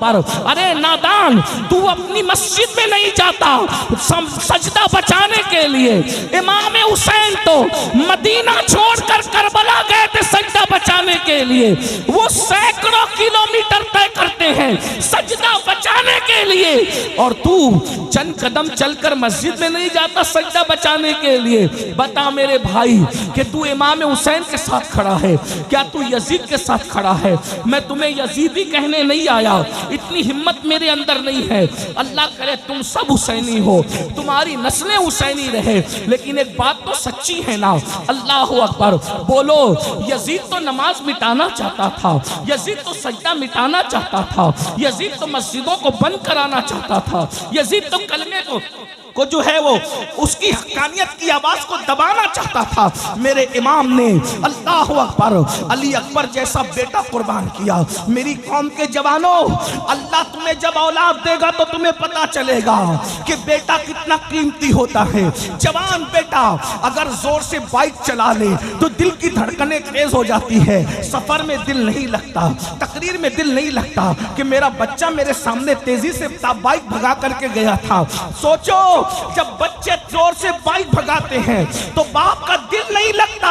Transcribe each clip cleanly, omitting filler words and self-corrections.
अकबर। अरे नादान, तू अपनी मस्जिद में नहीं जाता सजदा बचाने के लिए। इमाम हुसैन तो मदीना छोड़कर करबला गए थे सजदा बचाने के लिए। वो सैकड़ों किलोमीटर तय करते हैं सजदा बचाने के लिए, और तू चंद कदम चलकर मस्जिद में नहीं जाता सजदा बचाने के लिए। बता मेरे भाई कि तू इमाम हुसैन के साथ खड़ा है, क्या तू यजीद के साथ खड़ा है? मैं तुम्हें यजीदी कहने नहीं आया, इतनी हिम्मत मेरे अंदर नहीं है। अल्लाह करे तुम सब हुसैनी हो, तुम्हारी नस्लें हुसैनी रहे, लेकिन एक बात तो सच्ची है ना। अल्लाह अकबर बोलो। यजीद तो नमाज मिटाना चाहता था, यजीद तो सजदा मिटाना चाहता था, यजीद तो मस्जिदों को बंद कराना चाहता था, यजीद तो कलमे को जो है वो उसकी हक्कानियत की आवाज को दबाना चाहता था। मेरे इमाम ने अल्लाह अकबर अली अकबर जैसा बेटा कुर्बान किया। मेरी कौम के जवानों, अल्लाह तुम्हें जब औलाद देगा तो तुम्हें पता चलेगा कि बेटा कितना कीमती होता है। जवान बेटा अगर जोर से बाइक चला ले तो दिल की धड़कनें तेज हो जाती है, सफर में दिल नहीं लगता, तकरीर में दिल नहीं लगता कि मेरा बच्चा मेरे सामने तेजी से बाइक भगा करके गया था। सोचो जब बच्चे जोर से बाइक भगाते हैं तो बाप का दिल नहीं लगता।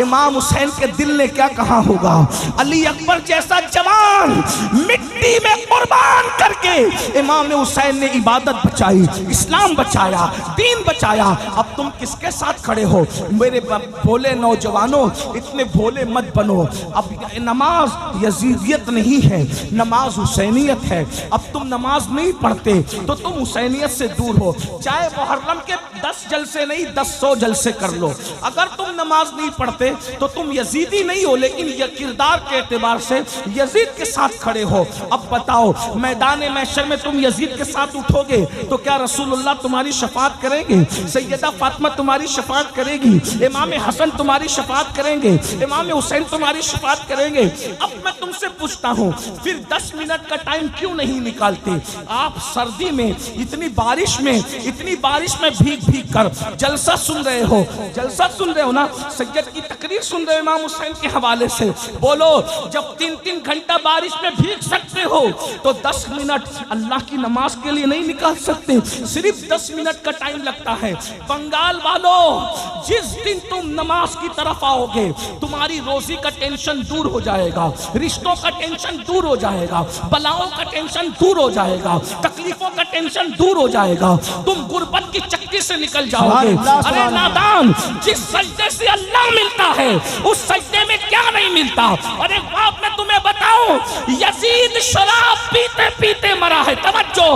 इमाम हुसैन के दिल ने क्या कहा होगा? अली अकबर जैसा जवान मिट्टी में कुर्बान करके इमाम हुसैन ने इबादत बचाई, इस्लाम बचाया, दीन बचाया। अब तुम किसके साथ खड़े हो? मेरे भोले नौजवानों, इतने भोले मत बनो। अब नमाज यजीदियत नहीं है, नमाज हुसैनियत है। अब तुम नमाज नहीं पढ़ते तो तुम हुसैनियत से दूर हो। चाहे मुहर्रम के 10 जलसे नहीं 10 जलसे कर लो, अगर तुम नमाज नहीं पढ़ते तो तुम यजीदी नहीं हो, लेकिन ये किरदार के एतबार से यजीद के साथ खड़े हो। अब बताओ मैदान महशर में तुम यजीद के साथ उठोगे तो क्या रसूलुल्लाह तुम्हारी शफाअत करेंगे? सैयदा फातिमा तुम्हारी शफाअत करेगी? इमाम हसन तुम्हारी शफाअत करेंगे? इमाम हुसैन तुम्हारी शफाअत करेंगे? अब मैं तुमसे पूछता हूँ, फिर 10 मिनट का टाइम क्यों नहीं निकालते? आप सर्दी में इतनी बारिश में भीग कर जलसा सुन रहे हो, जलसा सुन रहे हो ना, सैयद की तकरीर सुन रहे हो इमाम हुसैन के हवाले से। बोलो, जब 3-3 घंटा बारिश में भीग सकते हो तो 10 मिनट अल्लाह की नमाज के लिए नहीं निकाल सकते? सिर्फ 10 मिनट का टाइम लगता है। बंगाल वालों, जिस दिन तुम नमाज की तरफ आओगे तुम्हारी रोजी का टेंशन दूर हो जाएगा, रिश्तों का टेंशन दूर हो जाएगा, बलाओं का टेंशन दूर हो जाएगा, तकलीफों का टेंशन दूर हो जाएगा, तुम गुर्बत की चक्की से निकल जाओगे। अरे नादान, जिस सजदे से अल्लाह मिलता है उस सजदे में क्या नहीं मिलता? अरे बाप, मैं तुम्हें बताऊं, यजीद शराब पीते पीते मरा है। तवज्जो,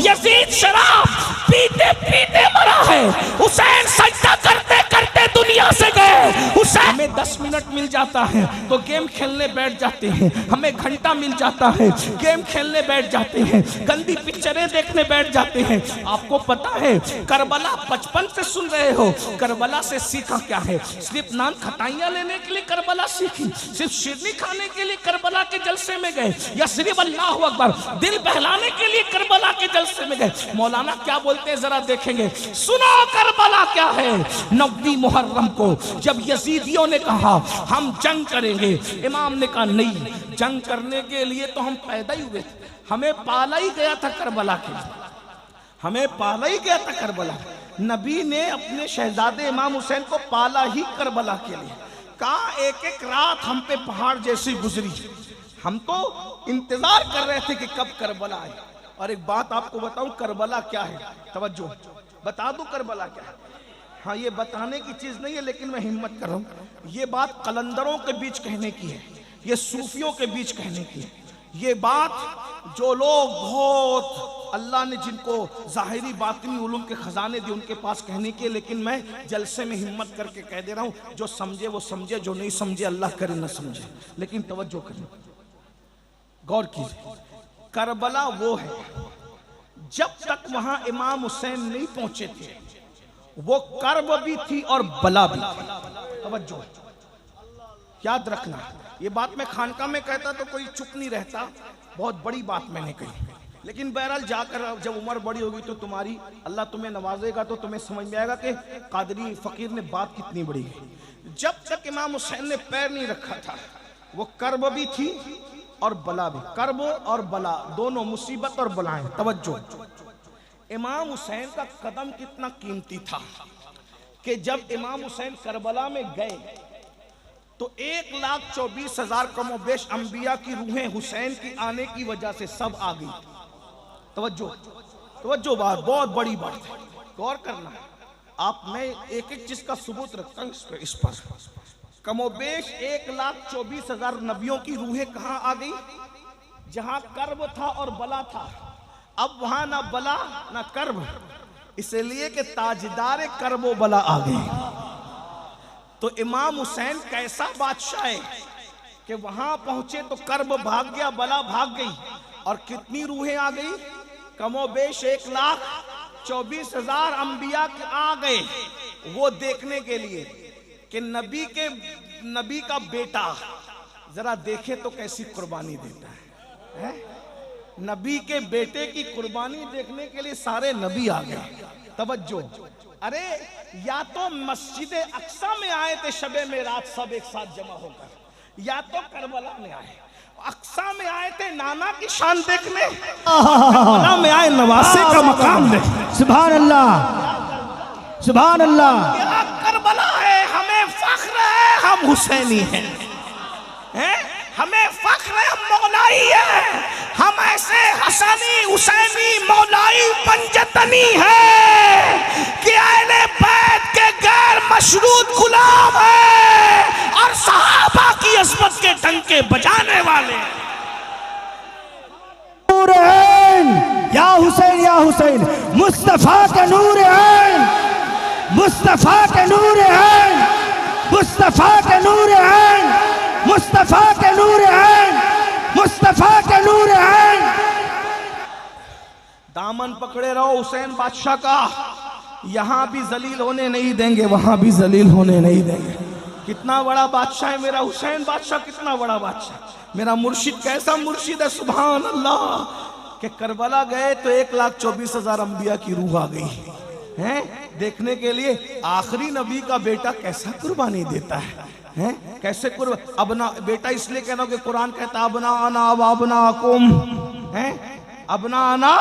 यजीद शराब पीते पीते मरा है। हुसैन सजदा करते करते दुनिया से गए। हुसैन, हमें 10 मिनट मिल जाता है तो गेम खेलने बैठ जाते हैं, हमें घंटा मिल जाता है गेम खेलने बैठ जाते हैं, गंदी पिक्चरें देखने बैठ जाते हैं। आपको पता है करबला बचपन से सुन रहे हो, करबला से सीखा क्या है? सिर्फ नान खटाइयां लेने के लिए करबला सीखी? सिर्फ शिरनी खाने के लिए करबला के जलसे में गए? या सिर्फ अल्लाह अकबर दिल बहलाने के लिए करबला के जलसे में गए? मौलाना क्या बोलते हैं जरा देखेंगे, सुनो करबला क्या है। 9वीं मुहर्रम को जब यजीदियों ने कहा हम जंग करेंगे, इमाम ने कहा नहीं, जंग करने के लिए तो हम पैदा ही हुए थे, हमें पाला ही गया था करबला के लिए, हमें पाला ही गया था करबला। नबी ने अपने शहजादे इमाम हुसैन को पाला ही करबला के लिए। कहा एक एक रात हम पे पहाड़ जैसी गुजरी, हम तो इंतजार कर रहे थे कि कब करबला आए। और एक बात आपको बताऊं, करबला क्या है? तवज्जो, बता दूं करबला क्या है? हाँ, ये बताने की चीज नहीं है, लेकिन मैं हिम्मत कर रहा हूं। ये बात कलंदरों के बीच कहने की है, ये सूफियों के बीच कहने की है। ये बात जो लोग बहुत अल्लाह ने जिनको ज़ाहिरी बातिनी उलूम के खजाने दिए उनके पास कहने के, लेकिन मैं जलसे में हिम्मत करके कह दे रहा हूँ, जो समझे वो समझे, जो नहीं समझे अल्लाह करे न समझे। लेकिन तवज्जो करें, गौर कीजिए, करबला वो है जब तक वहां इमाम हुसैन नहीं पहुंचे थे वो कर्ब भी थी और बला भी थी। तवज्जो, याद रखना, ये बात मैं खानका में कहता तो कोई चुप नहीं रहता, बहुत बड़ी बात मैंने कही। लेकिन बहरहाल जाकर जब उम्र बड़ी होगी तो तुम्हारी, अल्लाह तुम्हें नवाजेगा तो तुम्हें समझ में आएगा कि कादरी फकीर ने बात कितनी बड़ी है। जब तक इमाम हुसैन ने पैर नहीं रखा था वो कर्ब भी थी और बला भी, कर्ब और बला दोनों, मुसीबत और बलाएं। तवज्जो, इमाम हुसैन का कदम कितना कीमती था कि जब इमाम हुसैन करबला में गए तो 1,24,000 कमोबेश अंबिया की रूहें हुसैन की आने की वजह से सब आ गई। तवज्जो तवज्जो, बात बहुत बड़ी बात है, गौर करना है आप। मैं एक एक चीज का सबूत रखता हूँ इस पर। कमोबेश 1,24,000 नबियों की रूहें कहाँ आ गई? जहां कर्ब था और बला था। अब वहां ना बला ना कर्ब, इसलिए कि ताजदार कर्ब बला आ गए। तो इमाम हुसैन कैसा बादशाह है कि वहां पहुंचे तो कर्ब भाग गया, बला भाग गई, और कितनी रूहें आ गई? कमोबेश 1,24,000 अंबिया आ गए वो देखने के लिए कि नबी का बेटा जरा देखे तो कैसी कुर्बानी देता है। नबी के बेटे की कुर्बानी देखने के लिए सारे नबी आ गए। तवज्जो, अरे या तो मस्जिद अक्सा में आए थे शबे मेराज सब एक साथ जमा होकर, या तो करबला में आए। अक्सा में आए थे नाना की शान देखने, करबला में आए नवासे का मकाम देखने। सुभान अल्लाह, सुभान अल्लाह। क्या करबला है, हमें फख्र है हम हुसैनी हैं, हमें फख्र है हम मौलाई हैं, हम ऐसे हसनी हुसैनी मौलाई पंजतनी है कि अहले बैत के गैर मशरूत गुलाम है और सहाबा की अज़मत के डंके बजाने वाले। नूर ऐन या हुसैन, या हुसैन, मुस्तफा के नूर ऐन, मुस्तफा के नूर ऐन, मुस्तफा के नूर ऐन, मुस्तफा के नूर ऐन, मुस्तफा के नूर ऐन। दामन पकड़े रहो हुसैन बादशाह का, यहां भी जलील होने नहीं देंगे, वहां भी जलील होने नहीं देंगे। कितना बड़ा बादशाह है मेरा हुसैन बादशाह, कितना बड़ा बादशाह। मेरा मुर्शिद कैसा मुर्शिद है, सुभान अल्लाह। कि करबला गए तो 1,24,000 अंबिया की रूह आ गई हैं देखने के लिए आखिरी नबी का बेटा कैसा कुर्बानी देता है, हैं कैसे अबना बेटा इसलिए कहना कि कुरान कहता अबना आना व अबना कुम, हैं अबना आना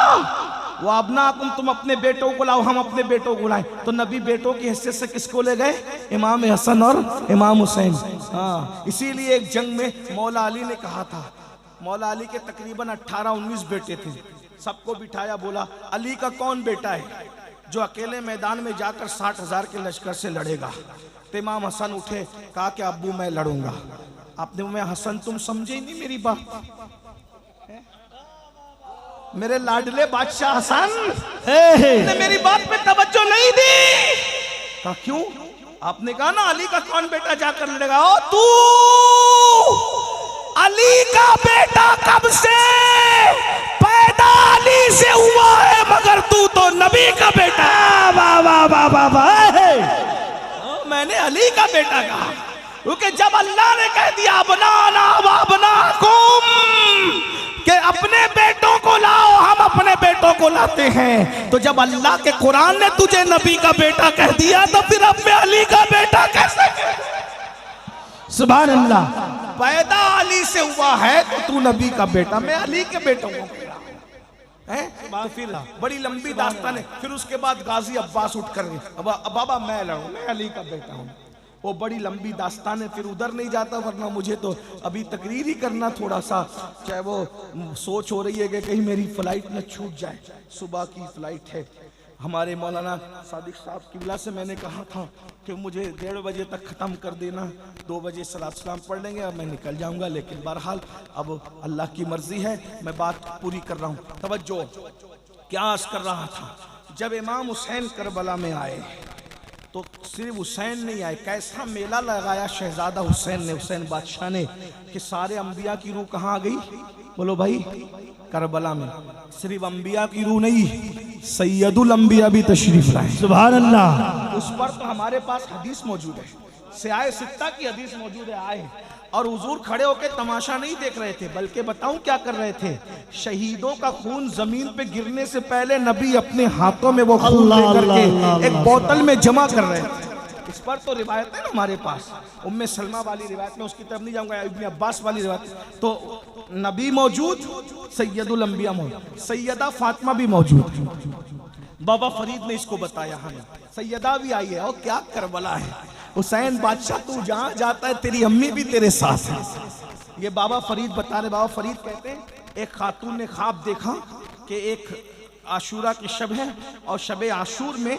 व अबना कुम, तुम अपने बेटों को लाओ हम अपने बेटों को लाए। तो नबी बेटों की हैसियत से किसको ले गए? इमाम हसन और इमाम हुसैन। हाँ, इसीलिए एक जंग में मौला अली ने कहा था, मौला अली के तकरीबन 18-19 बेटे थे, सबको बिठाया, बोला अली का कौन बेटा है जो अकेले मैदान में जाकर 60,000 के लश्कर से लड़ेगा? तो इमाम हसन उठे, कहा कि अब्बू मैं लड़ूंगा। आपने मैं हसन तुम समझे ही नहीं मेरी बात, मेरे लाडले बादशाह हसन ने मेरी बात पे तवज्जो नहीं दी। कहा क्यों? आपने कहा ना अली का कौन बेटा जाकर लड़ेगा। ओ तू अली का बेटा कब से पैदा अली से हुआ है, मगर तू तो नबी का बेटा। वाह वाह वाह वाह वाह। मैंने अली का बेटा कहा क्योंकि जब अल्लाह ने कह दिया बनाना वबनाकुम कि अपने बेटों को लाओ, हम अपने बेटों को लाते हैं, तो जब अल्लाह के कुरान ने तुझे नबी का बेटा कह दिया तो फिर अब मैं अली का बेटा कैसे? सुभान अल्लाह। पैदा अली से हुआ है तो तू नबी का बेटा, मैं अली के बेटों को तो फिर बड़ी लंबी दास्तान है। फिर उसके बाद गाजी अब्बास उठ कर बाबा मैं लड़ूं, मैं अली का बेटा हूँ, वो बड़ी लंबी दास्तान है। फिर उधर नहीं जाता, वरना मुझे तो अभी तकरीर ही करना थोड़ा सा, चाहे वो सोच हो रही है कि कहीं मेरी फ्लाइट न छूट जाए। सुबह की फ्लाइट है, हमारे मौलाना सादिक साहब की वजह से मैंने कहा था कि मुझे 1:30 बजे तक ख़त्म कर देना, 2 बजे सलात सलाम पढ़ लेंगे और मैं निकल जाऊंगा। लेकिन बहरहाल अब अल्लाह की मर्जी है, मैं बात पूरी कर रहा हूँ। तवज्जो, क्या अर्ज़ कर रहा था, जब इमाम हुसैन करबला में आए तो सिर्फ हुसैन नहीं आए, कैसा मेला लगाया शहजादा हुसैन ने, हुसैन बादशाह ने, कि सारे अंबिया की रूह कहाँ आ गई? बोलो भाई, करबला में। सिर्फ अंबिया की रूह नहीं, सैयदुल अंबिया भी तशरीफ लाए। सुभान अल्लाह। उस पर तो हमारे पास हदीस मौजूद है, सियाए सित्ता की हदीस मौजूद है। आए और हुजूर खड़े होकर तमाशा नहीं देख रहे थे, बल्कि बताऊं क्या कर रहे थे? शहीदों का खून जमीन पे गिरने से पहले नबी अपने हाथों में वो खून लेकर के एक बोतल में जमा कर रहे थे। इस पर तो रिवायत है ना हमारे पास, उम्मे सलमा वाली रिवायत में, उसकी तरफ नहीं जाऊंगा, इब्ने अब्बास वाली रिवायत। तो नबी मौजूद, सैयदुल अंबिया मौजूद, सैयदा फातिमा भी मौजूद। बाबा फरीद ने इसको बताया हमें, सैयदा भी आई है। और क्या करबला है, हुसैन बादशाह तू जहां जाता है तेरी अम्मी भी तेरे साथ है। ये बाबा फरीद बता रहे। बाबा फरीद कहते हैं एक खातून ने ख्वाब देखा कि एक आशूरा की शब है और शब आशूर में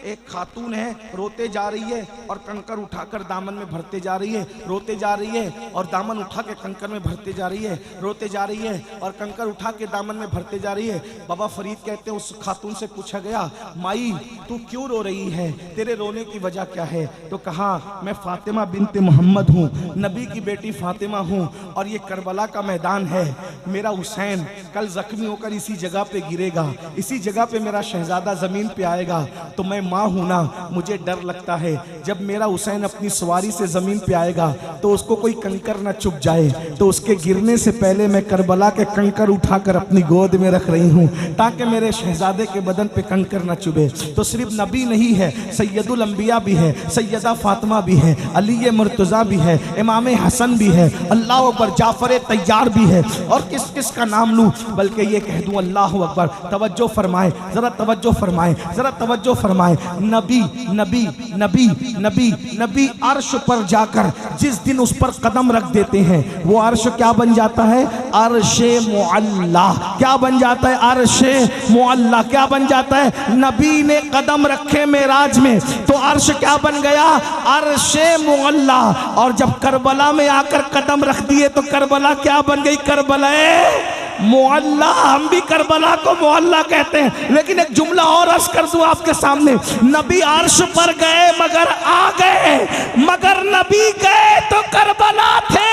एक खातून है, रोते जा रही है और कंकर उठाकर दामन में भरते जा रही है, रोते जा रही है और दामन उठा के कंकर में भरते जा रही है, रोते जा रही है और कंकर उठा के दामन में भरते जा रही है। बाबा फरीद कहते हैं उस खातून से पूछा गया, माई तू क्यों रो रही है, तेरे रोने की वजह क्या है? तो कहा मैं फातिमा बिनते मोहम्मद हूँ, नबी की बेटी फातिमा हूँ और ये करबला का मैदान है। मेरा हुसैन कल जख्मी होकर इसी जगह पे गिरेगा, इसी जगह पे मेरा शहजादा जमीन पे आएगा। तो मैं माँ हूं ना, मुझे डर लगता है जब मेरा हुसैन अपनी सवारी से जमीन पे आएगा तो उसको कोई कंकर ना चुभ जाए, तो उसके गिरने से पहले मैं करबला के कंकर उठाकर अपनी गोद में रख रही हूं ताकि मेरे शहजादे के बदन पे कंकर ना चुभे। तो सिर्फ नबी नहीं है, सैयदुल अंबिया भी है, सैयदा फातिमा भी है, अली मुर्तजा भी है, इमाम हसन भी है, अल्लाह अकबर, जाफर तैयार भी है। और किस किस का नाम लूं, बल्कि ये कह दूं अल्लाह अकबर। तवज्जो फरमाए, जरा तवज्जो फरमाए, जरा तवज्जो फरमाए। नबी नबी नबी नबी नबी अर्श पर जाकर जिस दिन उस पर कदम रख देते हैं वो अर्श क्या बन जाता है? अर्शे मुअल्ला। क्या बन जाता है? अर्शे मुअल्ला। क्या बन जाता है? नबी ने कदम रखे मेराज में तो अर्श क्या बन गया? अर्शे मुअल्ला। और जब करबला में आकर कदम रख दिए तो करबला क्या बन गई? करबला मुअल्ला। हम भी करबला को मुअल्ला कहते हैं। लेकिन एक जुमला और अर्ज कर दूं आपके सामने, नबी अर्श पर गए मगर आ गए, मगर नबी गए तो करबला थे।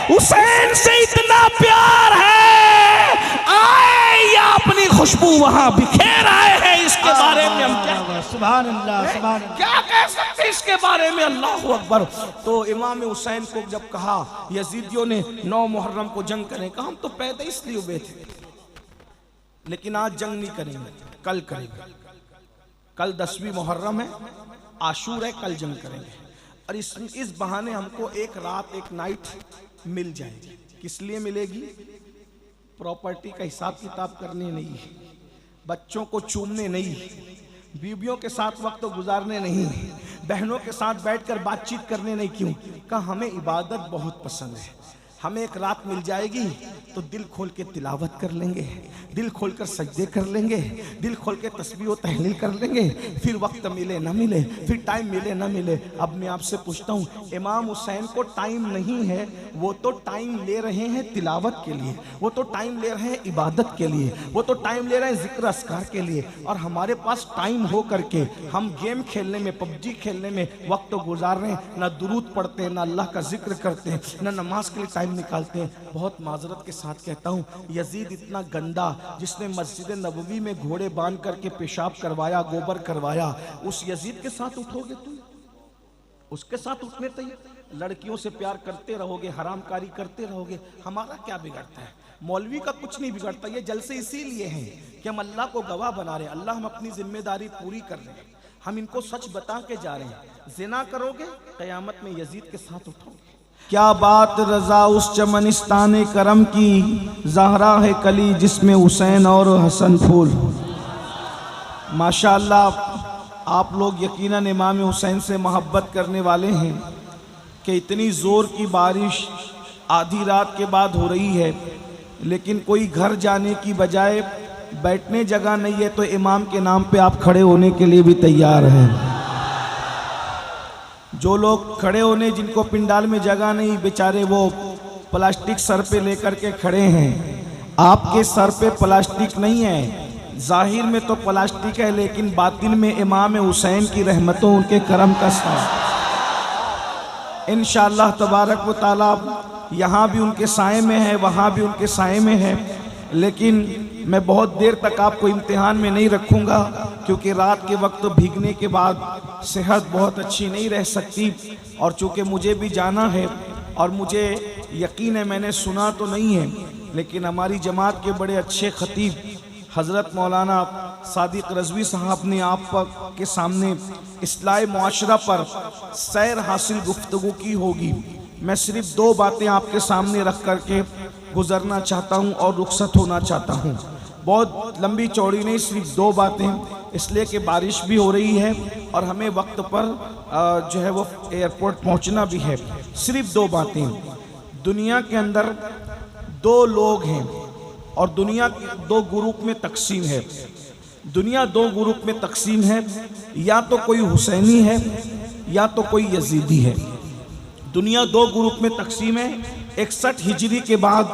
हुसैन से इतना प्यार है, आए या अपनी खुशबू वहां बिखेर आए हैं। इसके बारे में हम क्या, सुभान अल्लाह, सुभान अल्लाह, क्या कह सकते इसके बारे में? अल्लाह अकबर। तो इमाम हुसैन को जब कहा यजीदियों ने 9 मुहर्रम को जंग करें, कहा हम तो पैदा इसलिए हुए थे, लेकिन आज जंग नहीं करेंगे, कल करेंगे। कल 10वीं मुहर्रम है, आशूर है, कल जंग करेंगे। और इस बहाने हमको एक रात एक नाइट मिल जाएगी। किस लिए मिलेगी? प्रॉपर्टी का हिसाब किताब करने नहीं, बच्चों को चूमने नहीं, बीवियों के साथ वक्त गुजारने नहीं, बहनों के साथ बैठकर बातचीत करने नहीं। क्यों? कहा हमें इबादत बहुत पसंद है। हमें एक रात मिल जाएगी तो दिल खोल के तिलावत कर लेंगे, दिल खोल कर सजदे कर लेंगे, दिल खोल के तस्बीह व तहलील कर लेंगे। फिर वक्त मिले ना मिले, फिर टाइम मिले ना मिले। अब मैं आपसे पूछता हूँ, इमाम हुसैन को टाइम नहीं है, वो तो टाइम ले रहे हैं तिलावत के लिए, वो तो टाइम ले रहे हैं इबादत के लिए, वो तो टाइम ले रहे हैं जिक्र अस्कार के लिए। और हमारे पास टाइम हो करके हम गेम खेलने में, पबजी खेलने में वक्त गुजार रहे हैं, ना दुरूद पढ़ते हैं, ना अल्लाह का जिक्र करते हैं, ना नमाज के लिए टाइम निकालते हैं। बहुत माजरत के साथ कहता हूँ, यजीद इतना गंदा जिसने मस्जिद नबवी में घोड़े बांध करके पेशाब करवाया, गोबर करवाया, उस यजीद के साथ उठोगे तुम? उसके साथ उठने तैयार? लड़कियों से प्यार करते रहोगे, हरामकारी करते रहोगे, हमारा क्या बिगड़ता है? मौलवी का कुछ नहीं बिगड़ता। ये जलसे इसीलिए हैं कि हम अल्लाह को गवाह बना रहे हैं, अल्लाह हम अपनी जिम्मेदारी पूरी कर रहे हैं, हम इनको सच बता के जा रहे हैं। जिना करोगे कयामत में यजीद के साथ उठोगे। क्या बात रजा उस चमनिस्तान करम की, ज़हरा है कली जिसमें हुसैन और हसन फूल। माशाअल्लाह, आप लोग यकीनन इमाम हुसैन से मोहब्बत करने वाले हैं कि इतनी ज़ोर की बारिश आधी रात के बाद हो रही है, लेकिन कोई घर जाने की बजाय बैठने जगह नहीं है तो इमाम के नाम पे आप खड़े होने के लिए भी तैयार हैं। जो लोग खड़े होने, जिनको पिंडाल में जगह नहीं, बेचारे वो प्लास्टिक सर पे लेकर के खड़े हैं। आपके सर पे प्लास्टिक नहीं है, जाहिर में तो प्लास्टिक है, लेकिन बातिन में इमाम हुसैन की रहमतों, उनके करम का साथ इंशाअल्लाह तबारक व तआला यहाँ भी उनके साए में है, वहाँ भी उनके साए में है। लेकिन मैं बहुत देर तक आपको इम्तिहान में नहीं रखूँगा, क्योंकि रात के वक्त भीगने के बाद सेहत बहुत अच्छी नहीं रह सकती। और चूँकि मुझे भी जाना है और मुझे यकीन है, मैंने सुना तो नहीं है, लेकिन हमारी जमात के बड़े अच्छे खतीब हज़रत मौलाना सादिक रज़वी साहब ने आप के सामने इस्लाह मुआशरा पर सैर हासिल गुफ्तगू की होगी। मैं सिर्फ 2 बातें आपके सामने रख करके गुजरना चाहता हूं और रुखसत होना चाहता हूं। बहुत लंबी चौड़ी नहीं, सिर्फ 2 बातें, इसलिए कि बारिश भी हो रही है और हमें वक्त पर जो है वो एयरपोर्ट पहुंचना भी है। सिर्फ 2 बातें। दुनिया के अंदर 2 लोग हैं और दुनिया 2 ग्रुप में तकसीम है। दुनिया 2 ग्रुप में तकसीम है, या तो कोई हुसैनी है या तो कोई यजीदी है। दुनिया 2 ग्रुप में तकसीम है। 61 हिजरी के बाद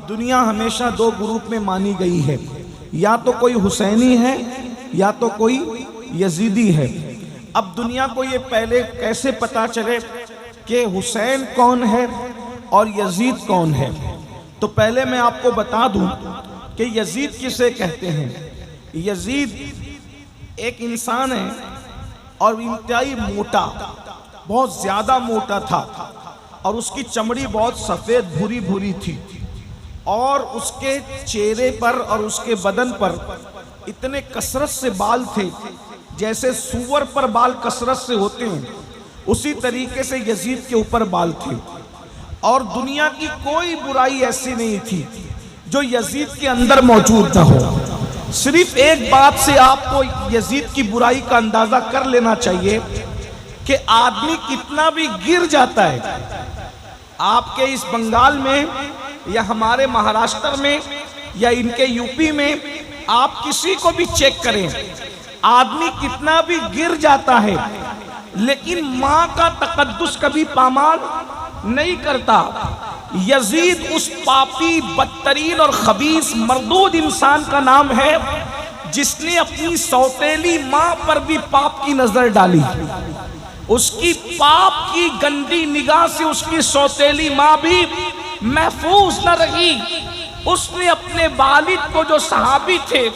दुनिया हमेशा 2 ग्रुप में मानी गई है, या तो कोई हुसैनी है या तो कोई यजीदी है। अब दुनिया को ये पहले कैसे पता चले कि हुसैन कौन है और यजीद कौन है? तो पहले मैं आपको बता दूं कि यजीद किसे कहते हैं। यजीद एक इंसान है और इंतहाई मोटा, बहुत ज्यादा मोटा था और उसकी चमड़ी बहुत सफेद भूरी भूरी थी और उसके चेहरे पर और उसके बदन पर इतने कसरत से बाल थे जैसे सूअर पर बाल कसरत से होते हैं, उसी तरीके से यजीद के ऊपर बाल थे। और दुनिया की कोई बुराई ऐसी नहीं थी जो यजीद के अंदर मौजूद न हो। सिर्फ एक बात से आपको यजीद की बुराई का अंदाजा कर लेना चाहिए कि आदमी कितना भी गिर जाता है। आपके इस बंगाल में या हमारे महाराष्ट्र में या इनके यूपी में आप किसी को भी चेक करें, आदमी कितना भी गिर जाता है लेकिन माँ का तकद्दुस कभी पामाल नहीं करता। यजीद उस पापी, बदतरीन और खबीस मरदूद इंसान का नाम है जिसने अपनी सौतेली माँ पर भी पाप की नजर डाली। उसकी पाप की गंदी निगाह से उसकी सौतेली माँ भी महफूज न रही। उसने अपने वालिद को, जो सहाबी थे,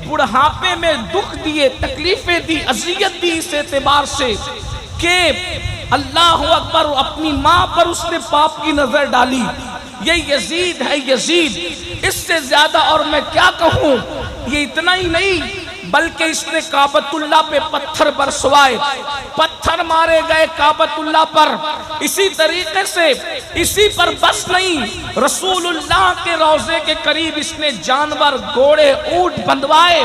बुढ़ापे में दुख दिए, तकलीफें दी, अजियत दी इस एतबार से कि अल्लाह अकबर, अपनी माँ पर उसने पाप की नजर डाली। ये यजीद है, यजीद। इससे ज्यादा और मैं क्या कहूँ। ये इतना ही नहीं बल्कि इसने काबतुल्लाह पे पत्थर बरसवाए, पत्थर मारे गए काबतुल्लाह पर। इसी तरीके से इसी पर बस नहीं, रसूलुल्लाह के रोजे के करीब इसने जानवर, घोड़े, ऊंट बंधवाए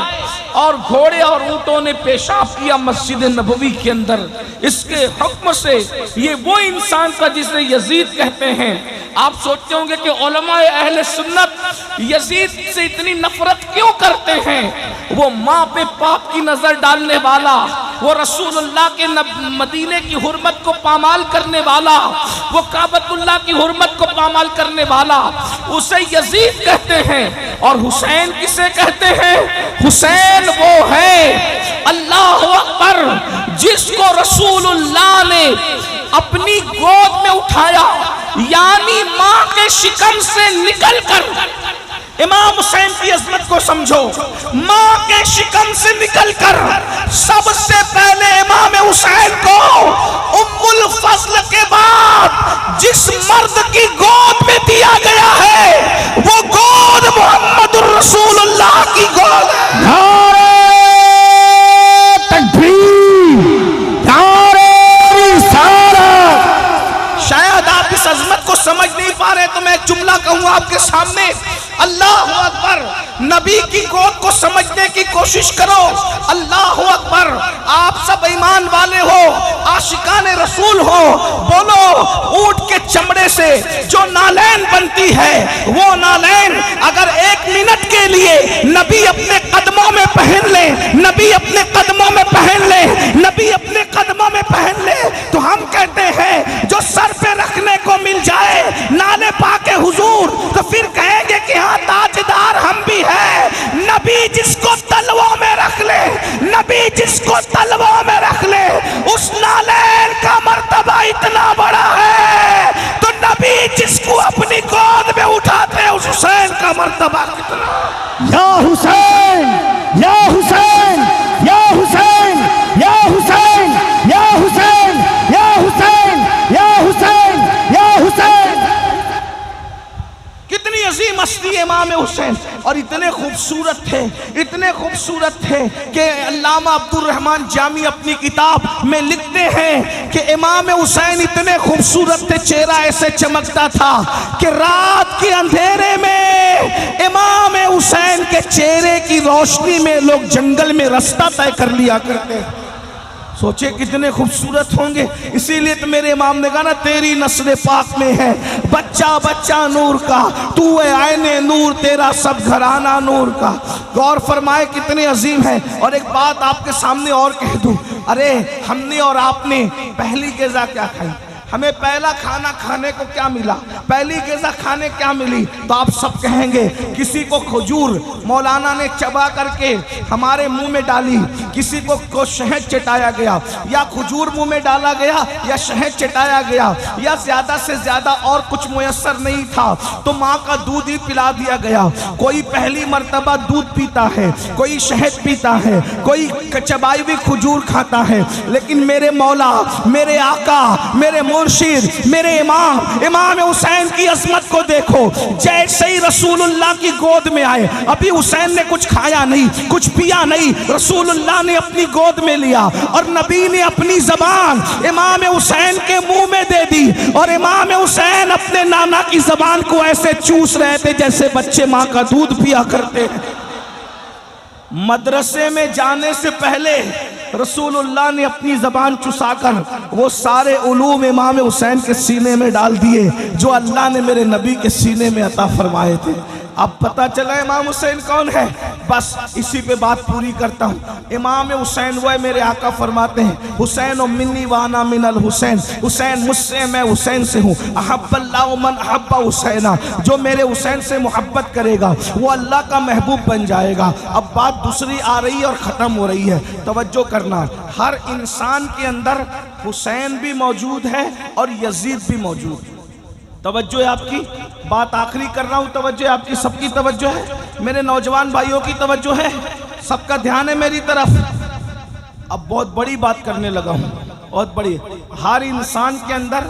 और घोड़े और ऊंटों ने पेशाब किया मस्जिद नबवी के अंदर। इसके हुक्म से ये वो इंसान था जिसे यजीद कहते हैं। आप सोचते होंगे कि उलमाए अहले सुन्नत यजीद से इतनी नफरत क्यों करते हैं। वो माँ पे पाप की नजर डालने वाला, वो रसूलुल्लाह के मदीने की हुर्मत को पामाल करने वाला, वो काबतुल्लाह की हुर्मत को पामाल करने वाला, उसे यजीद कहते हैं। और हुसैन किसे कहते हैं? हुसैन वो है, अल्लाह अकबर, जिसको रसूलुल्लाह ने अपनी गोद में उठाया, यानी माँ के शिकम से निकलकर। इमाम हुसैन की अजमत को समझो। माँ के शिकम से निकलकर सबसे पहले इमाम हुसैन को उम्मुल फज़ल के बाद जिस मर्द की गोद में दिया गया है वो गोद मोहम्मदुर रसूलुल्लाह की गोद है। नारे तकबीर, नारे रिसालत। शायद आप इस अजमत को समझ नहीं पा रहे तो मैं एक जुमला कहूँ आपके सामने। अल्लाह अकबर, नबी की गोद को समझने की कोशिश करो। अल्लाह अकबर, आप सब ईमान वाले हो, आशिकाने रसूल हो, बोलो ऊंट के चमड़े से जो नालैन बनती है वो नालैन अगर 1 मिनट के लिए नबी अपने कदमों में पहन ले, नबी अपने कदमों में पहन ले, नबी अपने कदमों में पहन ले, तो हम कहते हैं जो सर पे रखने को मिल जाए नाले पाके हुजूर, तो फिर कहेंगे कि हाँ ताजदार हम भी हैं। नबी जिसको तलवों में रख ले, नबी जिसको तलवों में रख ले, उस नालैन का मर्तबा इतना बड़ा है, तो नबी जिसको अपनी गोद में उठाते हैं उस हुसैन का मर्तबा कितना। या हुसैन, या हुसैन, या हुसैन, या हुसैन, या हुसैन, या हुसैन, या हुसैन, या हुसैन। कितनी अजीम हस्ती है इमाम हुसैन, और इतने खूबसूरत थे, इतने खूबसूरत थे कि अल्लामा अब्दुल रहमान जामी अपनी किताब में लिखते हैं कि इमाम हुसैन इतने खूबसूरत थे, चेहरा ऐसे चमकता था कि रात के अंधेरे में इमाम हुसैन के चेहरे की रोशनी में लोग जंगल में रास्ता तय कर लिया करते। सोचे कितने खूबसूरत होंगे। इसीलिए तो मेरे इमाम ने कहा ना, तेरी नस्ल पाक में है बच्चा बच्चा नूर का, तू है आईने नूर, तेरा सब घराना नूर का। गौर फरमाए कितने अजीम है। और एक बात आपके सामने और कह दूं, अरे हमने और आपने पहली ग़िज़ा क्या खाई, हमें पहला खाना खाने को क्या मिला, पहली ग़िज़ा खाने क्या मिली, तो आप सब कहेंगे किसी को खजूर मौलाना ने चबा करके हमारे मुंह में डाली, किसी को शहद चटाया गया, या खजूर मुंह में डाला गया, या शहद चटाया गया, या ज़्यादा से ज़्यादा और कुछ मुयस्सर नहीं था तो माँ का दूध ही पिला दिया गया। कोई पहली मर्तबा दूध पीता है, कोई शहद पीता है, कोई चबाई हुई खजूर खाता है, लेकिन मेरे मौला, मेरे आका, मेरे मुर्शिद, मेरे इमाम हुसैन की अजमत को देखो। जैसे ही रसूलुल्लाह की गोद में आए, अभी हुसैन ने कुछ खाया नहीं, कुछ पिया नहीं, रसूलुल्लाह ने अपनी गोद में लिया और नबी ने अपनी जबान इमाम हुसैन के मुंह में दे दी, और इमाम हुसैन अपने नाना की जबान को ऐसे चूस रहे थे जैसे बच्चे माँ का दूध पिया करते। मदरसे में जाने से पहले रसूलुल्लाह ने अपनी ज़बान चुसाकर वो सारे उलूम इमाम हुसैन के सीने में डाल दिए जो अल्लाह ने मेरे नबी के सीने में अता फरमाए थे। अब पता चला इमाम हुसैन कौन है, बस इसी पे बात पूरी करता हूँ। इमाम हुसैन वो है, मेरे आका फरमाते हैं हुसैन और मिन्नी वाना मिनल हुसैन, हुसैन मुझसे, मैं हुसैन से हूँ। अहब्बल्लाहु मन अहब्बा हुसैना, जो मेरे हुसैन से मोहब्बत करेगा वो अल्लाह का महबूब बन जाएगा। अब बात दूसरी आ रही है और ख़त्म हो रही है, तवज्जो करना। हर इंसान के अंदर हुसैन भी मौजूद है और यजीद भी मौजूद है। तवज्जो है आपकी, बात आखिरी कर रहा हूँ, तवज्जो है आपकी, सबकी तवज्जो है, मेरे नौजवान भाइयों की तवज्जो है, सबका ध्यान है मेरी तरफ। अब बहुत बड़ी बात करने लगा हूँ, बहुत बड़ी। हर इंसान के अंदर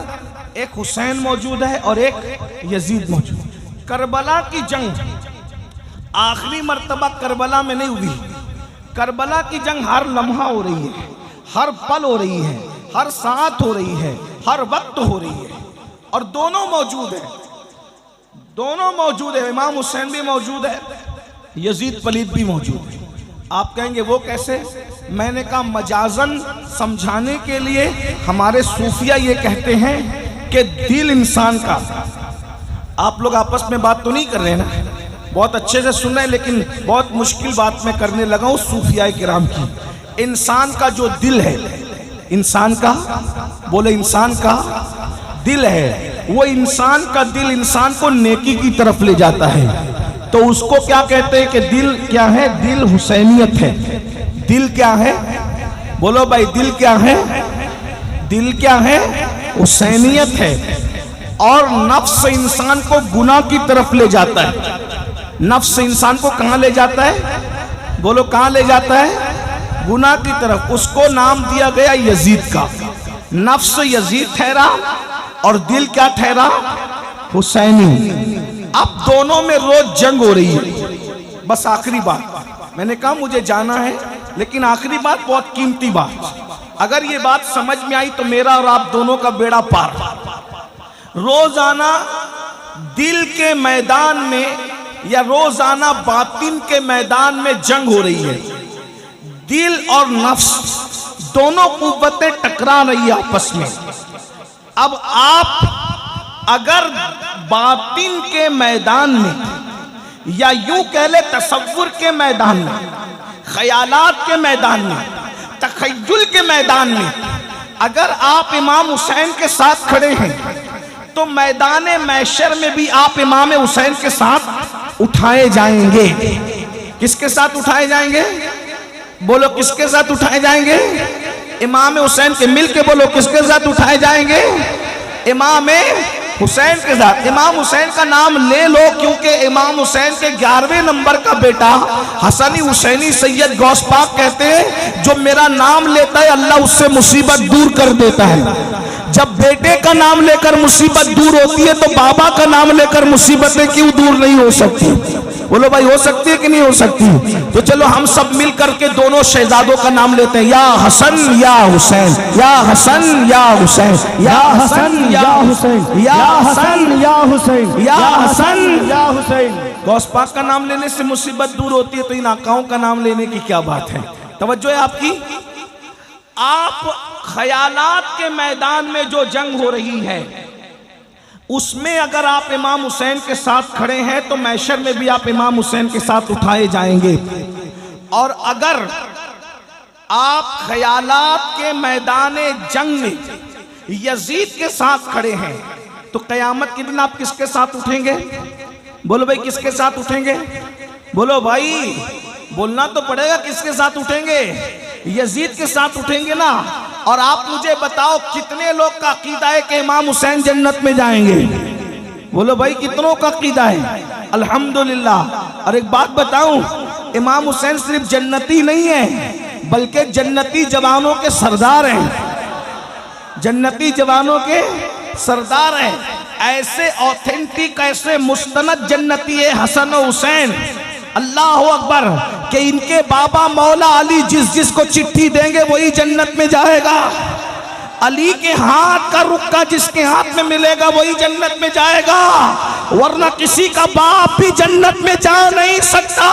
एक हुसैन मौजूद है और एक यजीद मौजूद है। करबला की जंग आखिरी मर्तबा करबला में नहीं हुई, करबला की जंग हर लम्हा हो रही है, हर पल हो रही है, हर साथ हो रही है, हर वक्त हो रही है, और दोनों मौजूद है, दोनों मौजूद है। इमाम हुसैन भी मौजूद है, यजीद पलीद भी मौजूद है। आप कहेंगे वो कैसे? मैंने कहा मजाजन समझाने के लिए हमारे सूफिया ये कहते हैं कि दिल इंसान का, आप लोग आपस में बात तो नहीं कर रहे ना, बहुत अच्छे से सुन रहे हैं, लेकिन बहुत मुश्किल बात मैं करने लगा हूँ सूफिया किराम की। इंसान का जो दिल है, इंसान का, बोले इंसान का दिल है, वो इंसान का दिल इंसान को नेकी की तरफ ले जाता है। तो उसको क्या कहते हैं कि दिल क्या है? दिल हुसैनियत है। दिल क्या है? बोलो भाई, दिल क्या है? दिल क्या है? हुसैनियत है। और नफ्स इंसान को गुनाह की तरफ ले जाता है। नफ्स इंसान को कहाँ ले जाता है? बोलो कहाँ ले जाता है? गुनाह की तरफ। उसको नाम दिया गया यजीद का। नफ्स यजीद ठहरा और दिल क्या ठहरा? हुसैनी। अब दोनों में रोज जंग हो रही है। बस आखिरी बात, मैंने कहा मुझे जाना है, लेकिन आखिरी बात बहुत कीमती बात, अगर ये बात समझ में आई तो मेरा और आप दोनों का बेड़ा पार। रोजाना दिल के मैदान में या रोजाना बातिन के मैदान में जंग हो रही है। दिल और नफ्स दोनों कुव्वतें टकरा रही है आपस में। अब आप अगर बातिन के मैदान में या यूं कह ले तसव्वुर के मैदान में, ख्यालात के मैदान में, तखय्युल के मैदान में अगर आप इमाम हुसैन के साथ खड़े हैं तो मैदान मैशर में भी आप इमाम हुसैन के साथ उठाए जाएंगे। किसके साथ उठाए जाएंगे? बोलो किसके साथ उठाए जाएंगे? इमाम हुसैन के। मिल के बोलो किसके साथ उठाए जाएंगे? इमाम हुसैन के साथ। इमाम हुसैन का नाम ले लो, क्योंकि इमाम हुसैन के 11वें नंबर का बेटा हसनी हुसैनी सैयद गौस पाक कहते हैं जो मेरा नाम लेता है अल्लाह उससे मुसीबत दूर कर देता है। जब बेटे का नाम लेकर मुसीबत दूर होती है तो बाबा का नाम लेकर मुसीबतें क्यों दूर नहीं हो सकती? बोलो भाई, हो सकती है कि नहीं हो सकती? तो चलो हम सब मिल करके दोनों शहजादों का नाम लेते हैं, या हसन या हुसैन, या हसन या हुसैन, या हसन या हुसैन, या हसन या हुसैन, या हसन या हुसैन। गौस पाक का नाम लेने से मुसीबत दूर होती है, तो इन आकाओं का नाम लेने की क्या बात है? तवज्जो है आपकी। आप ख्यालात के मैदान में जो जंग हो रही है उसमें अगर आप इमाम हुसैन के साथ खड़े हैं तो मैशर में भी आप इमाम हुसैन के साथ उठाए जाएंगे। और अगर आप ख्यालात के मैदान जंग में यजीद के साथ खड़े हैं तो क़यामत के दिन आप किसके साथ उठेंगे? बोलो भाई, किसके साथ उठेंगे? बोलो भाई, बोलना तो पड़ेगा, किसके साथ उठेंगे? यजीद के साथ उठेंगे ना। और आप मुझे बताओ कितने लोग का अकीदा है कि इमाम हुसैन जन्नत में जाएंगे? बोलो भाई, कितनों का अकीदा है? अल्हम्दुलिल्लाह। और एक बात बताऊं, इमाम हुसैन सिर्फ जन्नती नहीं है बल्कि जन्नती जवानों के सरदार हैं। जन्नती जवानों के सरदार हैं। ऐसे ऑथेंटिक, ऐसे मुस्तनद जन्नती है हसन और हुसैन, अल्लाह अकबर, कि इनके बाबा मौला अली जिस जिस को चिट्ठी देंगे वही जन्नत में जाएगा। अली के हाथ का रुक्का जिसके हाथ में मिलेगा वही जन्नत में जाएगा, वरना किसी का बाप भी जन्नत में जा नहीं सकता।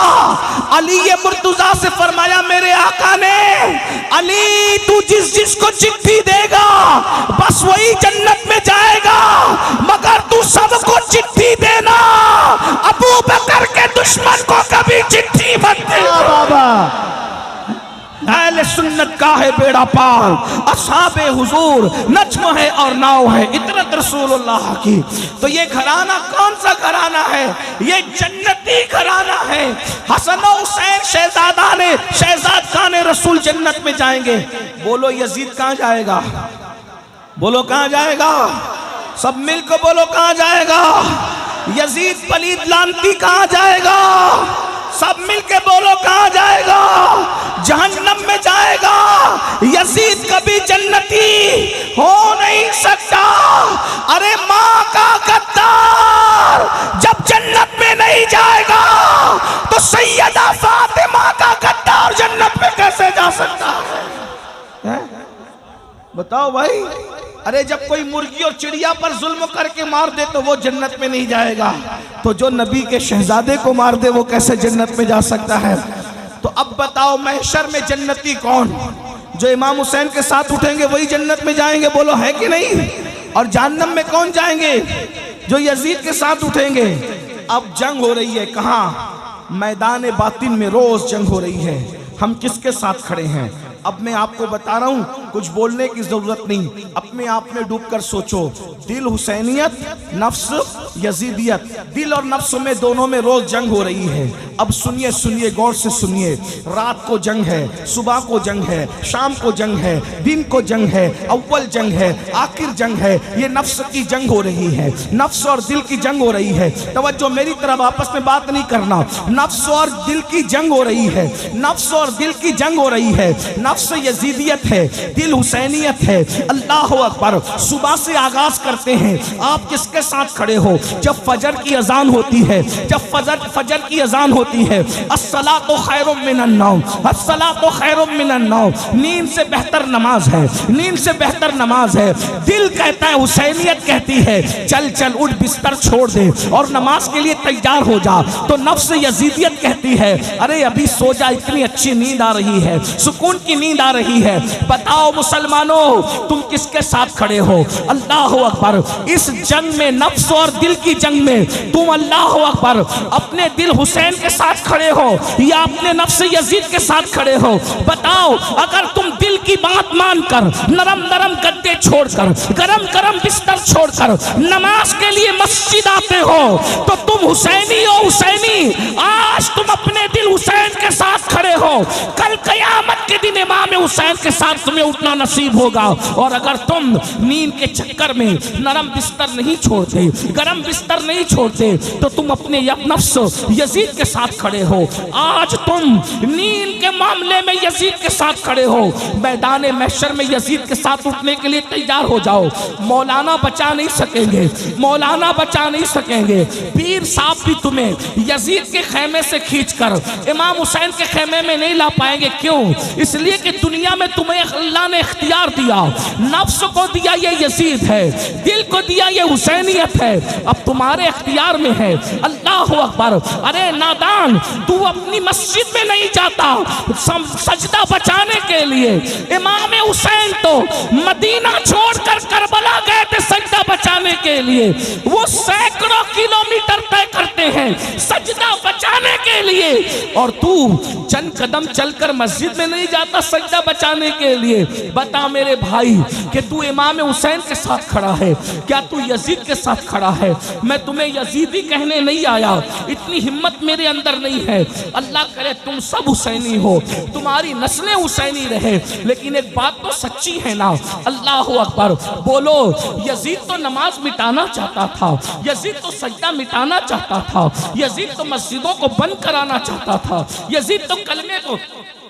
अली ये मुर्तजा से फरमाया मेरे आका ने, अली तू जिस जिस को चिट्ठी देगा बस वही जन्नत में जाएगा, मगर तू सबको चिट्ठी देना, अबू बकर के दुश्मन को कभी चिट्ठी मत देना। बाबा अहले सुन्नत का है बेड़ा पार, असहाबे हुजूर नज्म है और नाव है, इतरत रसूलुल्लाह की। तो ये घराना कौन सा घराना है? ये जन्नती घराना है। हसन और हुसैन शहजाद खाने रसूल जन्नत में जाएंगे। बोलो यजीद कहाँ जाएगा? बोलो कहाँ जाएगा? सब मिलकर बोलो कहाँ जाएगा? यजीद पलीद लानती कहाँ जाएगा? सब मिलके बोलो कहाँ जाएगा? जहन्नम में जाएगा। यजीद कभी जन्नती हो नहीं सकता। अरे माँ का गद्दार जब जन्नत में नहीं जाएगा तो सैयदा फातिमा का गद्दार जन्नत में कैसे जा सकता है? बताओ भाई। अरे जब कोई मुर्गी और चिड़िया पर जुल्म करके मार दे तो वो जन्नत में नहीं जाएगा, तो जो नबी के शहजादे को मार दे वो कैसे जन्नत में जा सकता है? तो अब बताओ महशर में जन्नती कौन? जो इमाम हुसैन के साथ उठेंगे वही जन्नत में जाएंगे, बोलो है कि नहीं? और जहन्नम में कौन जाएंगे? जो यजीद के साथ उठेंगे। अब जंग हो रही है कहाँ? मैदान बातिन में रोज जंग हो रही है। हम किसके साथ खड़े हैं? अब मैं आपको बता रहा हूं, कुछ बोलने की जरूरत नहीं, अपने आप में डूबकर सोचो। दिल हुसैनियत, नफ्स यजीदियत, दिल और नफ्स में दोनों में रोज जंग हो रही है। अब सुनिए सुनिए, गौर से सुनिए। रात को जंग है, सुबह को जंग है, शाम को जंग है, दिन को जंग है, अव्वल जंग है, आखिर जंग है। ये नफ्स की जंग हो रही है, नफ्स और दिल की जंग हो रही है। तवज्जो मेरी तरफ, आपस में बात नहीं करना। नफ्स और दिल की जंग हो रही है, नफ्स और दिल की जंग हो रही है। नफ्स यजीदियत है, दिल हुसैनियत है। अल्लाह अकबर। सुबह से आगाज करते हैं। आप किसके साथ खड़े हो? जब फजर की अजान होती है, जब फजर की अजान होती है, अस्सलातु खैरुम मिनन नौम, अस्सलातु खैरुम मिनन नौम, नींद से बेहतर नमाज है, नींद से बेहतर नमाज है। दिल कहता है, हुसैनियत कहती है चल चल उठ, बिस्तर छोड़ दे और नमाज के लिए तैयार हो जा। तो नफ्स यजीदियत कहती है अरे अभी सो जा, इतनी अच्छी नींद आ रही है, सुकून की नींद आ रही है। बताओ मुसलमानों, तुम किसके साथ खड़े हो? अल्लाह अकबर। इस जंग में, नफ्स और दिल की जंग में, तुम अल्लाह अकबर अपने दिल हुसैन के साथ खड़े हो या अपने नफ्स यजीद के साथ खड़े हो? बताओ, अगर तुम दिल की बात मानकर नरम नरम गद्दे छोड़कर, गरम गरम बिस्तर छोड़कर नमाज के लिए मस्जिद आते हो तो तुम हुसैनी हो। हुसैनी, आज तुम अपने दिल हुसैन के साथ खड़े हो। कल क़यामत के दिन इमाम हुसैन के साथ तुम्हें उठना नसीब होगा। और अगर तुम नींद के चक्कर में नरम बिस्तर नहीं छोड़ते, गरम बिस्तर नहीं छोड़ते, तो तुम अपने नफ्स यजीद के साथ खड़े हो। आज तुम नींद के मामले में यजीद के साथ खड़े हो, मैदान महशर में यजीद के साथ उठने के लिए तैयार हो जाओ। मौलाना बचा नहीं सकेंगे, मौलाना बचा नहीं सकेंगे। पीर साहब भी तुम्हें यजीद के खेमे से खींचकर इमाम हुसैन के खेमे में नहीं ला पाएंगे। क्यों? इसलिए कि दुनिया में तुम्हें अल्लाह ने इख्तियार दिया, नफ्स को दिया ये यजीद है, दिल को दिया ये हुसैनियत है, अब तुम्हारे इख्तियार में है। अल्लाह अकबर। अरे नादान, तू अपनी मस्जिद में नहीं जाता सजदा बचाने के लिए। इमाम हुसैन तो मदीना छोड़कर करबला गए थे सजदा बचाने के लिए। वो सैकड़ों किलोमीटर तय करते हैं सजदा बचाने के लिए, और तू चंद कदम चलकर मस्जिद में नहीं जाता सजदा बचाने के लिए। बता मेरे भाई कि तू इमाम हुसैन के साथ खड़ा है, क्या तू यजीद के साथ खड़ा है? मैं तुम्हें यजीदी कहने नहीं आया, इतनी हिम्मत मेरे अंदर नहीं है। अल्लाह करे तुम सब हुसैनी हो, तुम्हारी नस्लें हुसैनी रहे, लेकिन एक बात तो सच्ची है ना। अल्लाह अकबर। बोलो, यजीद तो नमाज मिटाना चाहता था, यजीद तो सजदा मिटाना चाहता था, यजीद तो मस्जिदों को बंद कराना चाहता था, यजीद तो कलमे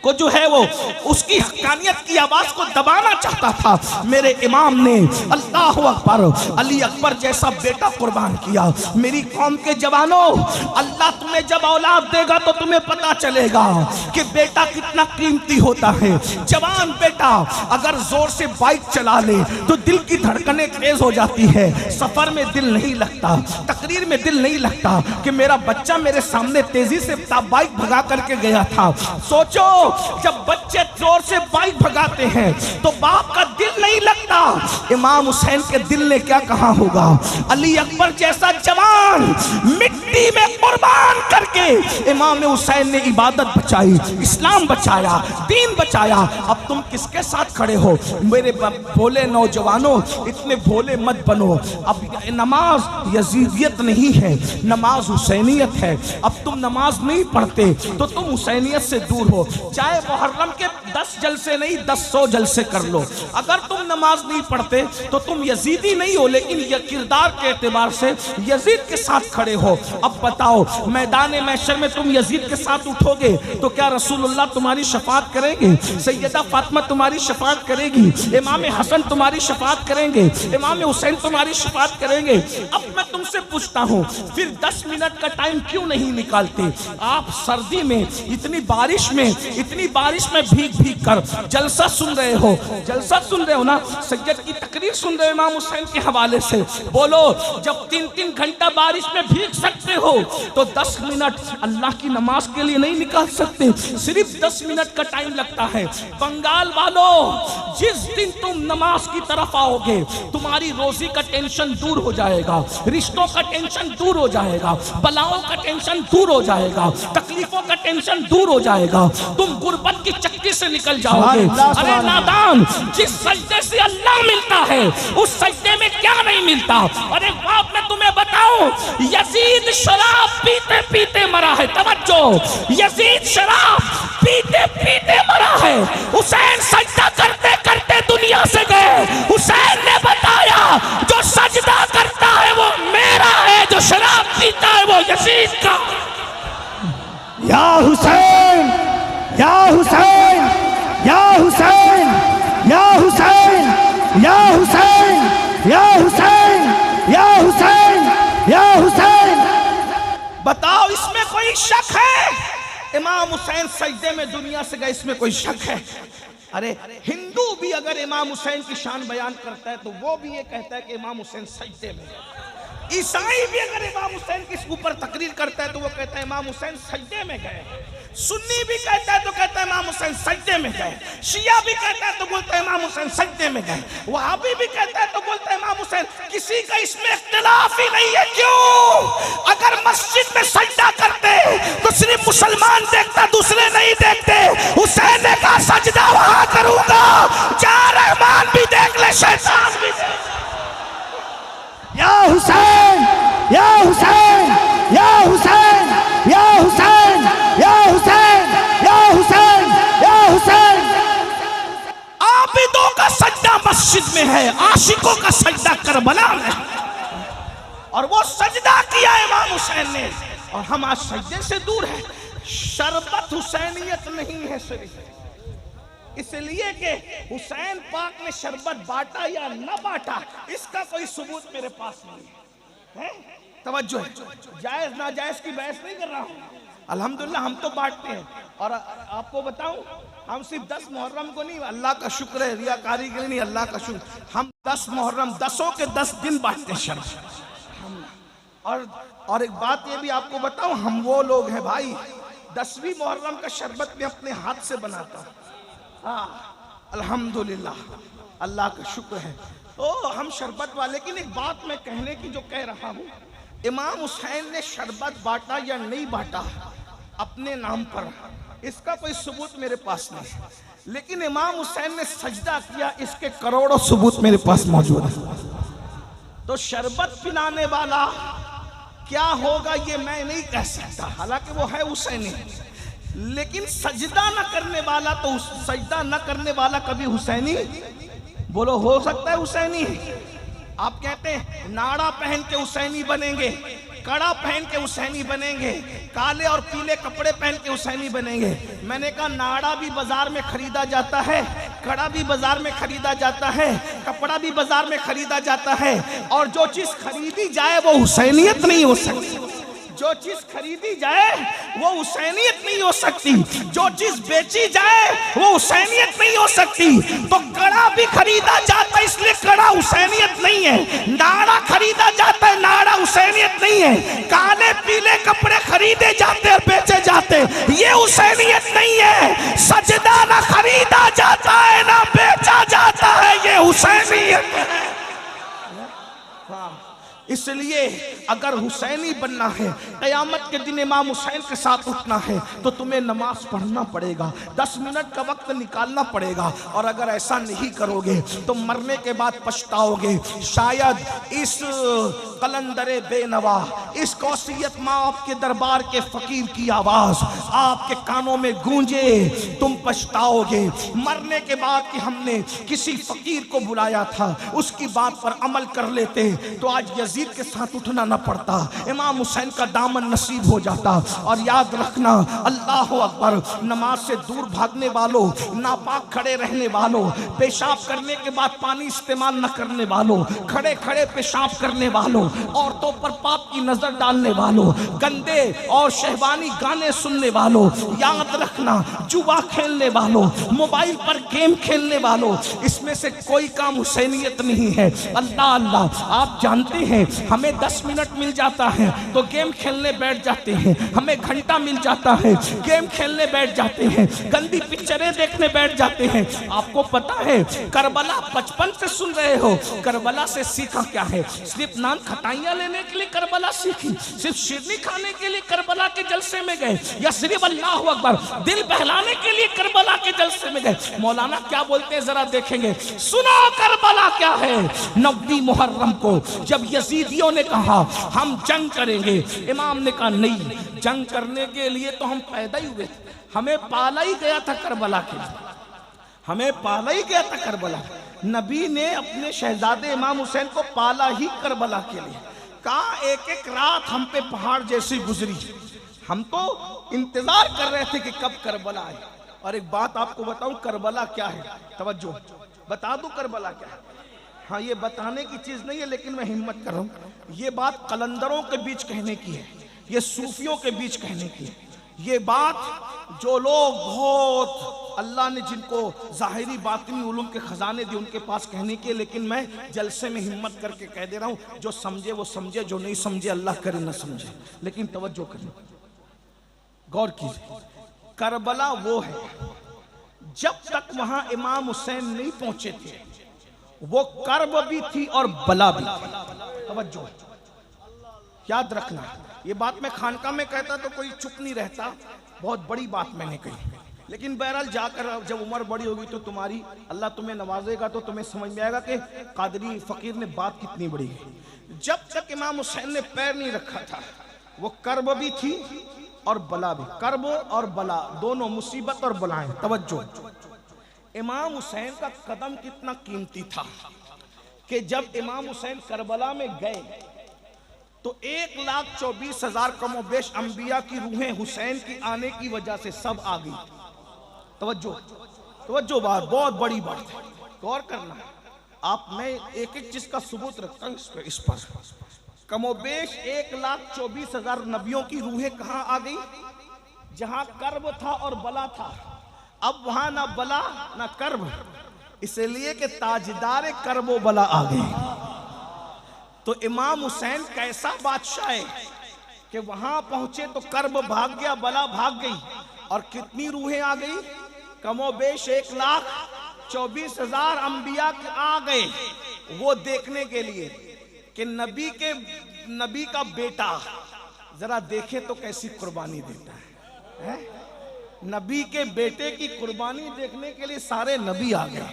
को जो है वो उसकी हक्कानियत की आवाज को दबाना चाहता था। मेरे इमाम ने अल्लाह अकबर अली अकबर जैसा बेटा कुर्बान किया। मेरी कौम के जवानों, अल्लाह तुम्हें जब औलाद देगा तो तुम्हें पता चलेगा कि बेटा कितना कीमती होता है। जवान बेटा अगर जोर से बाइक चला ले तो दिल की धड़कनें तेज हो जाती है, सफर में दिल नहीं लगता, तकरीर में दिल नहीं लगता कि मेरा बच्चा मेरे सामने तेजी से बाइक भगा करके गया था। सोचो, जब बच्चे जोर से बाइक भगाते हैं तो बाप का दिल नहीं लगता। इमाम हुसैन के दिल ने क्या कहा होगा? अली अकबर जैसा जवान मिट्टी में कुर्बान करके इमाम हुसैन ने इबादत बचाई, इस्लाम बचाया, दीन बचाया। अब तुम किसके साथ खड़े हो? मेरे भोले नौजवानों, इतने भोले मत बनो। अब नमाज यजीदियत नहीं है, नमाज हुसैनियत है। अब तुम नमाज नहीं पढ़ते तो तुम हुसैनियत से दूर हो। चाहे मुहर्रम के 10 जलसे नहीं 10 जलसे कर लो, अगर तुम नमाज नहीं पढ़ते तो तुम यजीदी नहीं हो, लेकिन ये किरदार के एतबार से यजीद के साथ खड़े हो। अब बताओ, मैदान महशर में तुम यजीद के साथ उठोगे तो क्या रसूलुल्लाह तुम्हारी शफाअत करेंगे? सैयदा फातिमा तुम्हारी शफाअत करेगी? इमाम हसन तुम्हारी शफाअत करेंगे? इमाम हुसैन तुम्हारी शफाअत करेंगे? अब मैं तुमसे पूछता हूँ, फिर 10 मिनट का टाइम क्यों नहीं निकालते? आप सर्दी में, इतनी बारिश में भीग कर जलसा सुन रहे हो, जलसा सुन रहे हो ना, सैयद की तकरीर सुन रहे हो इमाम हुसैन के हवाले से। बोलो, जब 3-3 घंटा बारिश में भीग सकते हो तो 10 मिनट अल्लाह की नमाज के लिए नहीं निकाल सकते? सिर्फ 10 मिनट का टाइम लगता है। बंगाल वालों, जिस दिन तुम नमाज की तरफ आओगे तुम्हारी रोजी का टेंशन दूर हो जाएगा, रिश्तों का टेंशन दूर हो जाएगा, बलाओं का टेंशन दूर हो जाएगा, तकलीफों का टेंशन दूर हो जाएगा, तुम गुर्बत की चक्की से निकल जाओगे। अरे नादान, जिस सजदे से अल्लाह मिलता है उस सजदे में क्या नहीं मिलता? अरे बाप, मैं तुम्हें बताऊं, यजीद शराब पीते पीते मरा है। तवज्जो, यजीद शराब पीते पीते मरा है। हुसैन सजदा करते करते दुनिया से गए। हुसैन ने बताया, जो सजदा करता है वो मेरा है, जो शराब पीता है वो यजीद का। या हुसैन, या हुसैन, या हुसैन, या हुसैन, या हुसैन, या हुसैन, या हुसैन, या हुसैन। बताओ, इसमें कोई शक है? इमाम हुसैन सजदे में दुनिया से गए, इसमें कोई शक है? अरे हिंदू भी अगर इमाम हुसैन की शान बयान करता है तो वो भी ये कहता है कि इमाम हुसैन सजदे में गए। ईसाई भी अगर इमाम हुसैन के ऊपर तकरीर करता है तो वो कहता है इमाम हुसैन सजदे में गए। सुन्नी भी कहता है तो कहता है इमाम हुसैन सजदे में गए। शिया भी कहता है तो बोलता है इमाम हुसैन सजदे में गए। वहाबी भी कहता है तो बोलता है इमाम हुसैन। किसी का इसमें इख्तिलाफ ही नहीं है। क्यों? अगर मस्जिद में सजदा करते तो सिर्फ मुसलमान देखता, दूसरे नहीं देखते। हुसैन ने कहा सजदा वहां करूंगा जहां रहमान भी देख ले, शैतान भी देख ले। या हुसैन, या हुसैन, या हुसैन, या हुसैन, या हुसैन, या हुसैन, है आशिकों का सजदा करबला में, और वो सजदा किया इमाम हुसैन ने, और हम आज सजदे से दूर हैं। शरबत हुसैनियत नहीं है सिर्फ इसलिए कि हुसैन पाक ने शरबत बांटा या न बांटा, इसका कोई सबूत मेरे पास नहीं है। तवज्जो है, जायज नाजायज की बहस नहीं कर रहा हूँ। अल्हम्दुलिल्लाह हम तो बांटते हैं, और आपको बताऊं हम सिर्फ 10 मुहर्रम को नहीं, अल्लाह का शुक्र है, रियाकारी के लिए नहीं, अल्लाह का शुक्र, हम 10 मुहर्रम 10 के 10 दिन बांटते हैं शरबत। और एक बात ये भी आपको बताऊं, हम वो लोग हैं भाई 10वीं मुहर्रम का शरबत में अपने हाथ से बनाता हूँ। हाँ अल्हम्दुलिल्लाह, अल्लाह का शुक्र है। तो हम शरबत वाले, लेकिन एक बात मैं कहने की जो कह रहा हूँ, इमाम हुसैन ने शरबत बांटा या नहीं बांटा अपने नाम पर, इसका कोई सबूत मेरे पास नहीं है, लेकिन इमाम हुसैन ने सजदा किया, इसके करोड़ों सबूत मेरे पास मौजूद है। तो शरबत पिलाने वाला क्या होगा ये मैं नहीं कह सकता, हालांकि वो है हुसैनी, लेकिन सजदा न करने वाला, तो सजदा न करने वाला कभी हुसैनी, बोलो हो सकता है हुसैनी? आप कहते हैं नाड़ा पहन के हुसैनी बनेंगे, कड़ा पहन के हुसैनी बनेंगे, काले और पीले कपड़े पहन के हुसैनी बनेंगे। मैंने कहा नाड़ा भी बाजार में खरीदा जाता है, कड़ा भी बाजार में खरीदा जाता है, कपड़ा भी बाजार में खरीदा जाता है, और जो चीज खरीदी जाए वो हुसैनियत नहीं हो सकती। जो चीज खरीदी जाए वो हुसैनियत नहीं हो सकती, जो चीज बेची जाए वो हुसैनियत नहीं हो सकती। तो कड़ा भी खरीदा जाता है, इसलिए कड़ा हुसैनियत नहीं है। नाड़ा खरीदा जाता है, नाड़ा हुसैनियत नहीं है। काले पीले कपड़े खरीदे जाते और बेचे जाते, ये हुसैनियत नहीं है। सजदा ना खरीदा जाता है ना बेचा जाता है, ये हुसैनियत है। इसलिए अगर हुसैनी बनना है, क़यामत के दिन इमाम हुसैन के साथ उठना है, तो तुम्हें नमाज पढ़ना पड़ेगा, 10 मिनट का वक्त निकालना पड़ेगा। और अगर ऐसा नहीं करोगे तो मरने के बाद पछताओगे। शायद इस कलंदरे बेनवा, इस कौसियत माँ के दरबार के फकीर की आवाज आपके कानों में गूंजे, तुम पछताओगे। मरने के बाद कि हमने किसी फकीर को बुलाया था, उसकी बात पर अमल कर लेते तो आज यजीद के साथ उठना न पड़ता, इमाम हुसैन का दामन नसीब हो जाता। और याद रखना, अल्लाह अकबर, नमाज से दूर भागने वालों, नापाक खड़े रहने वालों, पेशाब करने के बाद पानी इस्तेमाल न करने वालों, खड़े खड़े पेशाब करने वालों, औरतों पर पाप की नजर डालने वालों, गंदे और शहवानी गाने सुनने वालों, याद रखना जुआ खेलने वालों, मोबाइल पर गेम खेलने वालों, इसमें से कोई काम हुसैनियत नहीं है। अल्लाह अल्लाह, आप जानते हैं हमें 10 मिनट मिल जाता है तो गेम खेलने बैठ जाते हैं, हमें घंटा मिल जाता है गेम खेलने बैठ जाते हैं, गंदी पिक्चरें देखने बैठ जाते हैं। आपको पता है करबला बचपन से सुन रहे हो, करबला से सीखा क्या है? सिर्फ नान खटाइयां लेने के लिए करबला सीखी, सिर्फ शिरनी खाने के लिए करबला के जलसे में गए, या सिर्फ अल्लाह अकबर दिल बहलाने के लिए करबला के जलसे में गए? मौलाना क्या बोलते हैं जरा देखेंगे, सुनो करबला क्या है। 9वीं मुहर्रम को जब यजीदियों ने कहा हम जंग करेंगे, इमाम ने कहा नहीं, जंग करने के लिए तो हम पैदा ही हुए थे, हमें पाला ही गया था करबला के लिए, हमें पाला ही गया था करबला। नबी ने अपने शहजादे इमाम हुसैन को पाला ही करबला के लिए। कहा एक एक रात हम पे पहाड़ जैसी गुजरी, हम तो इंतजार कर रहे थे कि कब करबला आए। और एक बात आपको बताऊं, करबला क्या है, तवज्जो बता दूं करबला क्या है। हाँ, ये बताने की चीज नहीं है, लेकिन मैं हिम्मत कर रहा हूं। ये बात कलंदरों के बीच कहने की है, ये सूफियों के बीच कहने की है। ये बात जो लोग बहुत अल्लाह ने जिनको ज़ाहिरी बातिनी उलूम के खजाने दिए उनके पास कहने के, लेकिन मैं जलसे में हिम्मत करके कह दे रहा हूँ, जो समझे वो समझे, जो नहीं समझे अल्लाह करे न समझे। लेकिन तवज्जो करें, गौर कीजिए, करबला वो है जब तक वहां इमाम हुसैन नहीं पहुंचे थे वो कर्ब भी थी और बला भी थी। तवज्जो, याद रखना, ये बात मैं खानका में कहता तो कोई चुप नहीं रहता, बहुत बड़ी बात मैंने कही। लेकिन बहरहाल जाकर जब उम्र बड़ी होगी तो तुम्हारी, अल्लाह तुम्हें नवाजेगा तो तुम्हें समझ में आएगा कि कादरी फकीर ने बात कितनी बड़ी है। जब तक इमाम हुसैन ने पैर नहीं रखा था वो कर्ब भी थी और बला भी। कर्ब और बला दोनों, मुसीबत और बलाएं। तवज्जो, इमाम हुसैन का कदम कितना कीमती था, कि जब इमाम हुसैन करबला में गए तो 1,24,000 कमोबेश अंबिया की रूहें हुसैन की आने की वजह से सब आ गई। तवज्जो बात, बहुत बड़ी बात है, गौर करना। आप मैं एक एक चीज का सबूत रखता हूं इस पर। कमोबेश 1,24,000 नबियों की रूहें कहां आ गई? जहां कर्ब था और बला था। अब वहां ना बला ना कर्ब, इसलिए कि ताजदार कर्ब बला आ गए। तो इमाम हुसैन कैसा बादशाह है कि वहां पहुंचे तो कर्ब भाग गया, बला भाग गई, और कितनी रूहें आ गई? कमोबेश 1,24,000 अंबिया आ गए वो देखने के लिए कि नबी का बेटा जरा देखे तो कैसी कुर्बानी देता है। नबी के बेटे की कुर्बानी देखने के लिए सारे नबी आ गए।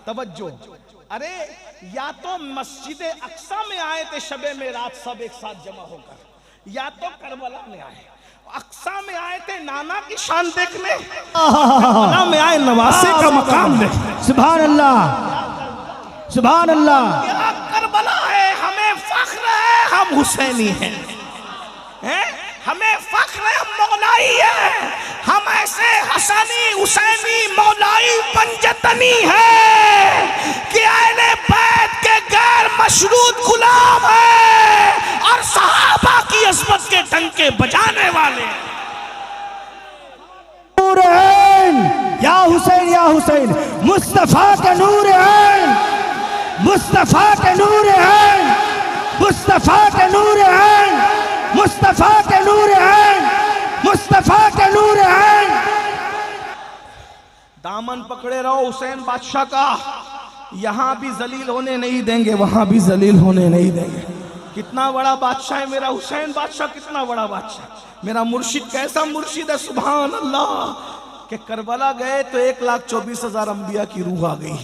तवज्जो, अरे या तो मस्जिद अक्सा में आए थे शबे में रात सब एक साथ जमा होकर, या तो करबला में आए। अक्सा में आए थे नाना की शान देखने, करबला में आए नवासे का मकाम देखने। सुभान अल्लाह, सुभान अल्लाह। क्या करबला है, हमें फख्र है हम हुसैनी हैं, हमें फख्र है हम मौलाई हैं, हम ऐसे हसनी हुसैनी मौलाई पंजतनी है कि अहले बैत के गैर मशरूत गुलाम है और सहाबा की अज़मत के डंके बजाने वाले। नूर ऐन या हुसैन, या हुसैन, मुस्तफा के नूर ऐन, मुस्तफा के नूर ऐन, मुस्तफा के नूर ऐन, मुस्तफा के नूर ऐन, मुस्तफा के नूर ऐन। दामन पकड़े रहो हुसैन बादशाह का, यहां भी जलील होने नहीं देंगे, वहां भी जलील होने नहीं देंगे। कितना बड़ा बादशाह है मेरा हुसैन बादशाह, कितना बड़ा बादशाह। मेरा मुर्शिद कैसा मुर्शिद है, सुभान अल्लाह। कि करबला गए तो 1,24,000 अंबिया की रूह आ गई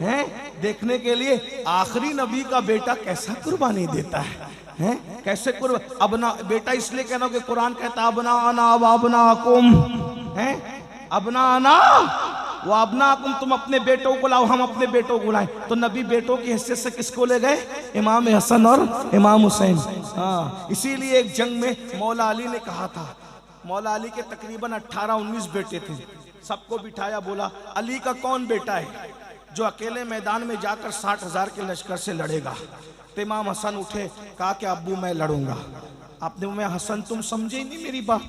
हैं देखने के लिए आखिरी नबी का बेटा कैसा कुर्बानी देता है, हैं कैसे अबना बेटा इसलिए कहना कि कुरान कहता अबना आना अब अबना कुम, हैं अबना आना वो अबना कुम, तुम अपने बेटों को लाओ, हम अपने बेटों को लाएं। तो नबी बेटों की हैसियत से किसको ले गए? इमाम हसन और इमाम हुसैन। हाँ, इसीलिए एक जंग में मौला अली ने कहा था, मौला अली के तकरीबन 18-19 बेटे थे, सबको बिठाया, बोला अली का कौन बेटा है जो अकेले मैदान में जाकर 60,000 के लश्कर से लड़ेगा? तो इमाम हसन उठे, कहा कि अब्बू मैं लड़ूंगा। आपने मैं हसन तुम समझे ही नहीं मेरी बात,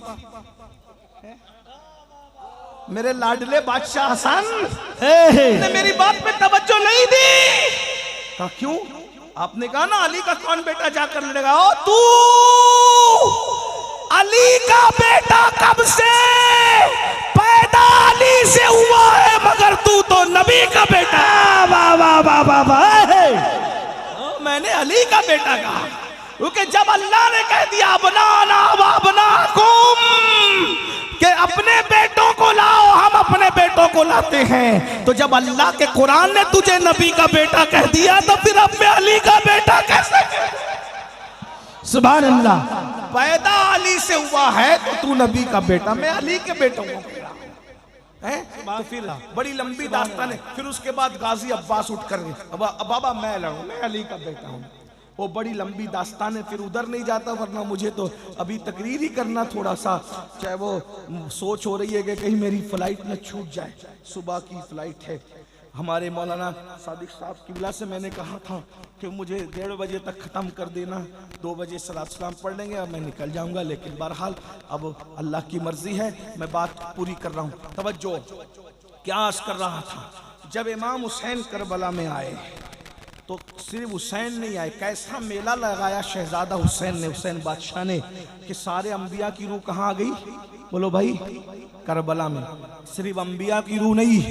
मेरे लाडले बादशाह हसन ने मेरी बात पे तवज्जो नहीं दी। कहा क्यों? आपने कहा ना अली का कौन बेटा जाकर लड़ेगा। ओ तू अली का बेटा कब से पैदा अली से हुआ है, मगर तू तो नबी का बेटा। वाह वाह वाह वाह वाह। मैंने अली का बेटा कहा क्योंकि जब अल्लाह ने कह दिया बनाना वबनाकुम कि अपने बेटों को लाओ, हम अपने बेटों को लाते हैं, तो जब अल्लाह के कुरान ने तुझे नबी का बेटा कह दिया तो फिर अब मैं अली का बेटा कैसे? सुभान अल्लाह। पैदा अली से हुआ है तो तू नबी का बेटा, मैं अली के बेटों को हैं। तो फिर बड़ी लंबी दास्तान है। फिर उसके बाद गाजी अब्बास उठ कर बाबा मैं लड़ूं, मैं अली का बेटा हूँ। वो बड़ी लंबी दास्तान है, फिर उधर नहीं जाता, वरना मुझे तो अभी तकरीर ही करना थोड़ा सा, चाहे वो सोच हो रही है कि कहीं मेरी फ्लाइट न छूट जाए। सुबह की फ्लाइट है, हमारे मौलाना सादिक साहब की वजह से मैंने कहा था कि मुझे 1:30 बजे तक ख़त्म कर देना, 2 बजे सलात सलाम पढ़ लेंगे और मैं निकल जाऊंगा। लेकिन बहरहाल अब अल्लाह की मर्जी है, मैं बात पूरी कर रहा हूँ। तवज्जो, क्या अर्ज़ कर रहा था, जब इमाम हुसैन करबला में आए तो सिर्फ हुसैन नहीं आए, कैसा मेला लगाया शहजादा हुसैन ने, हुसैन बादशाह ने, कि सारे अंबिया की रूह कहाँ आ गई? बोलो भाई, करबला में। सिर्फ अंबिया की रूह नहीं,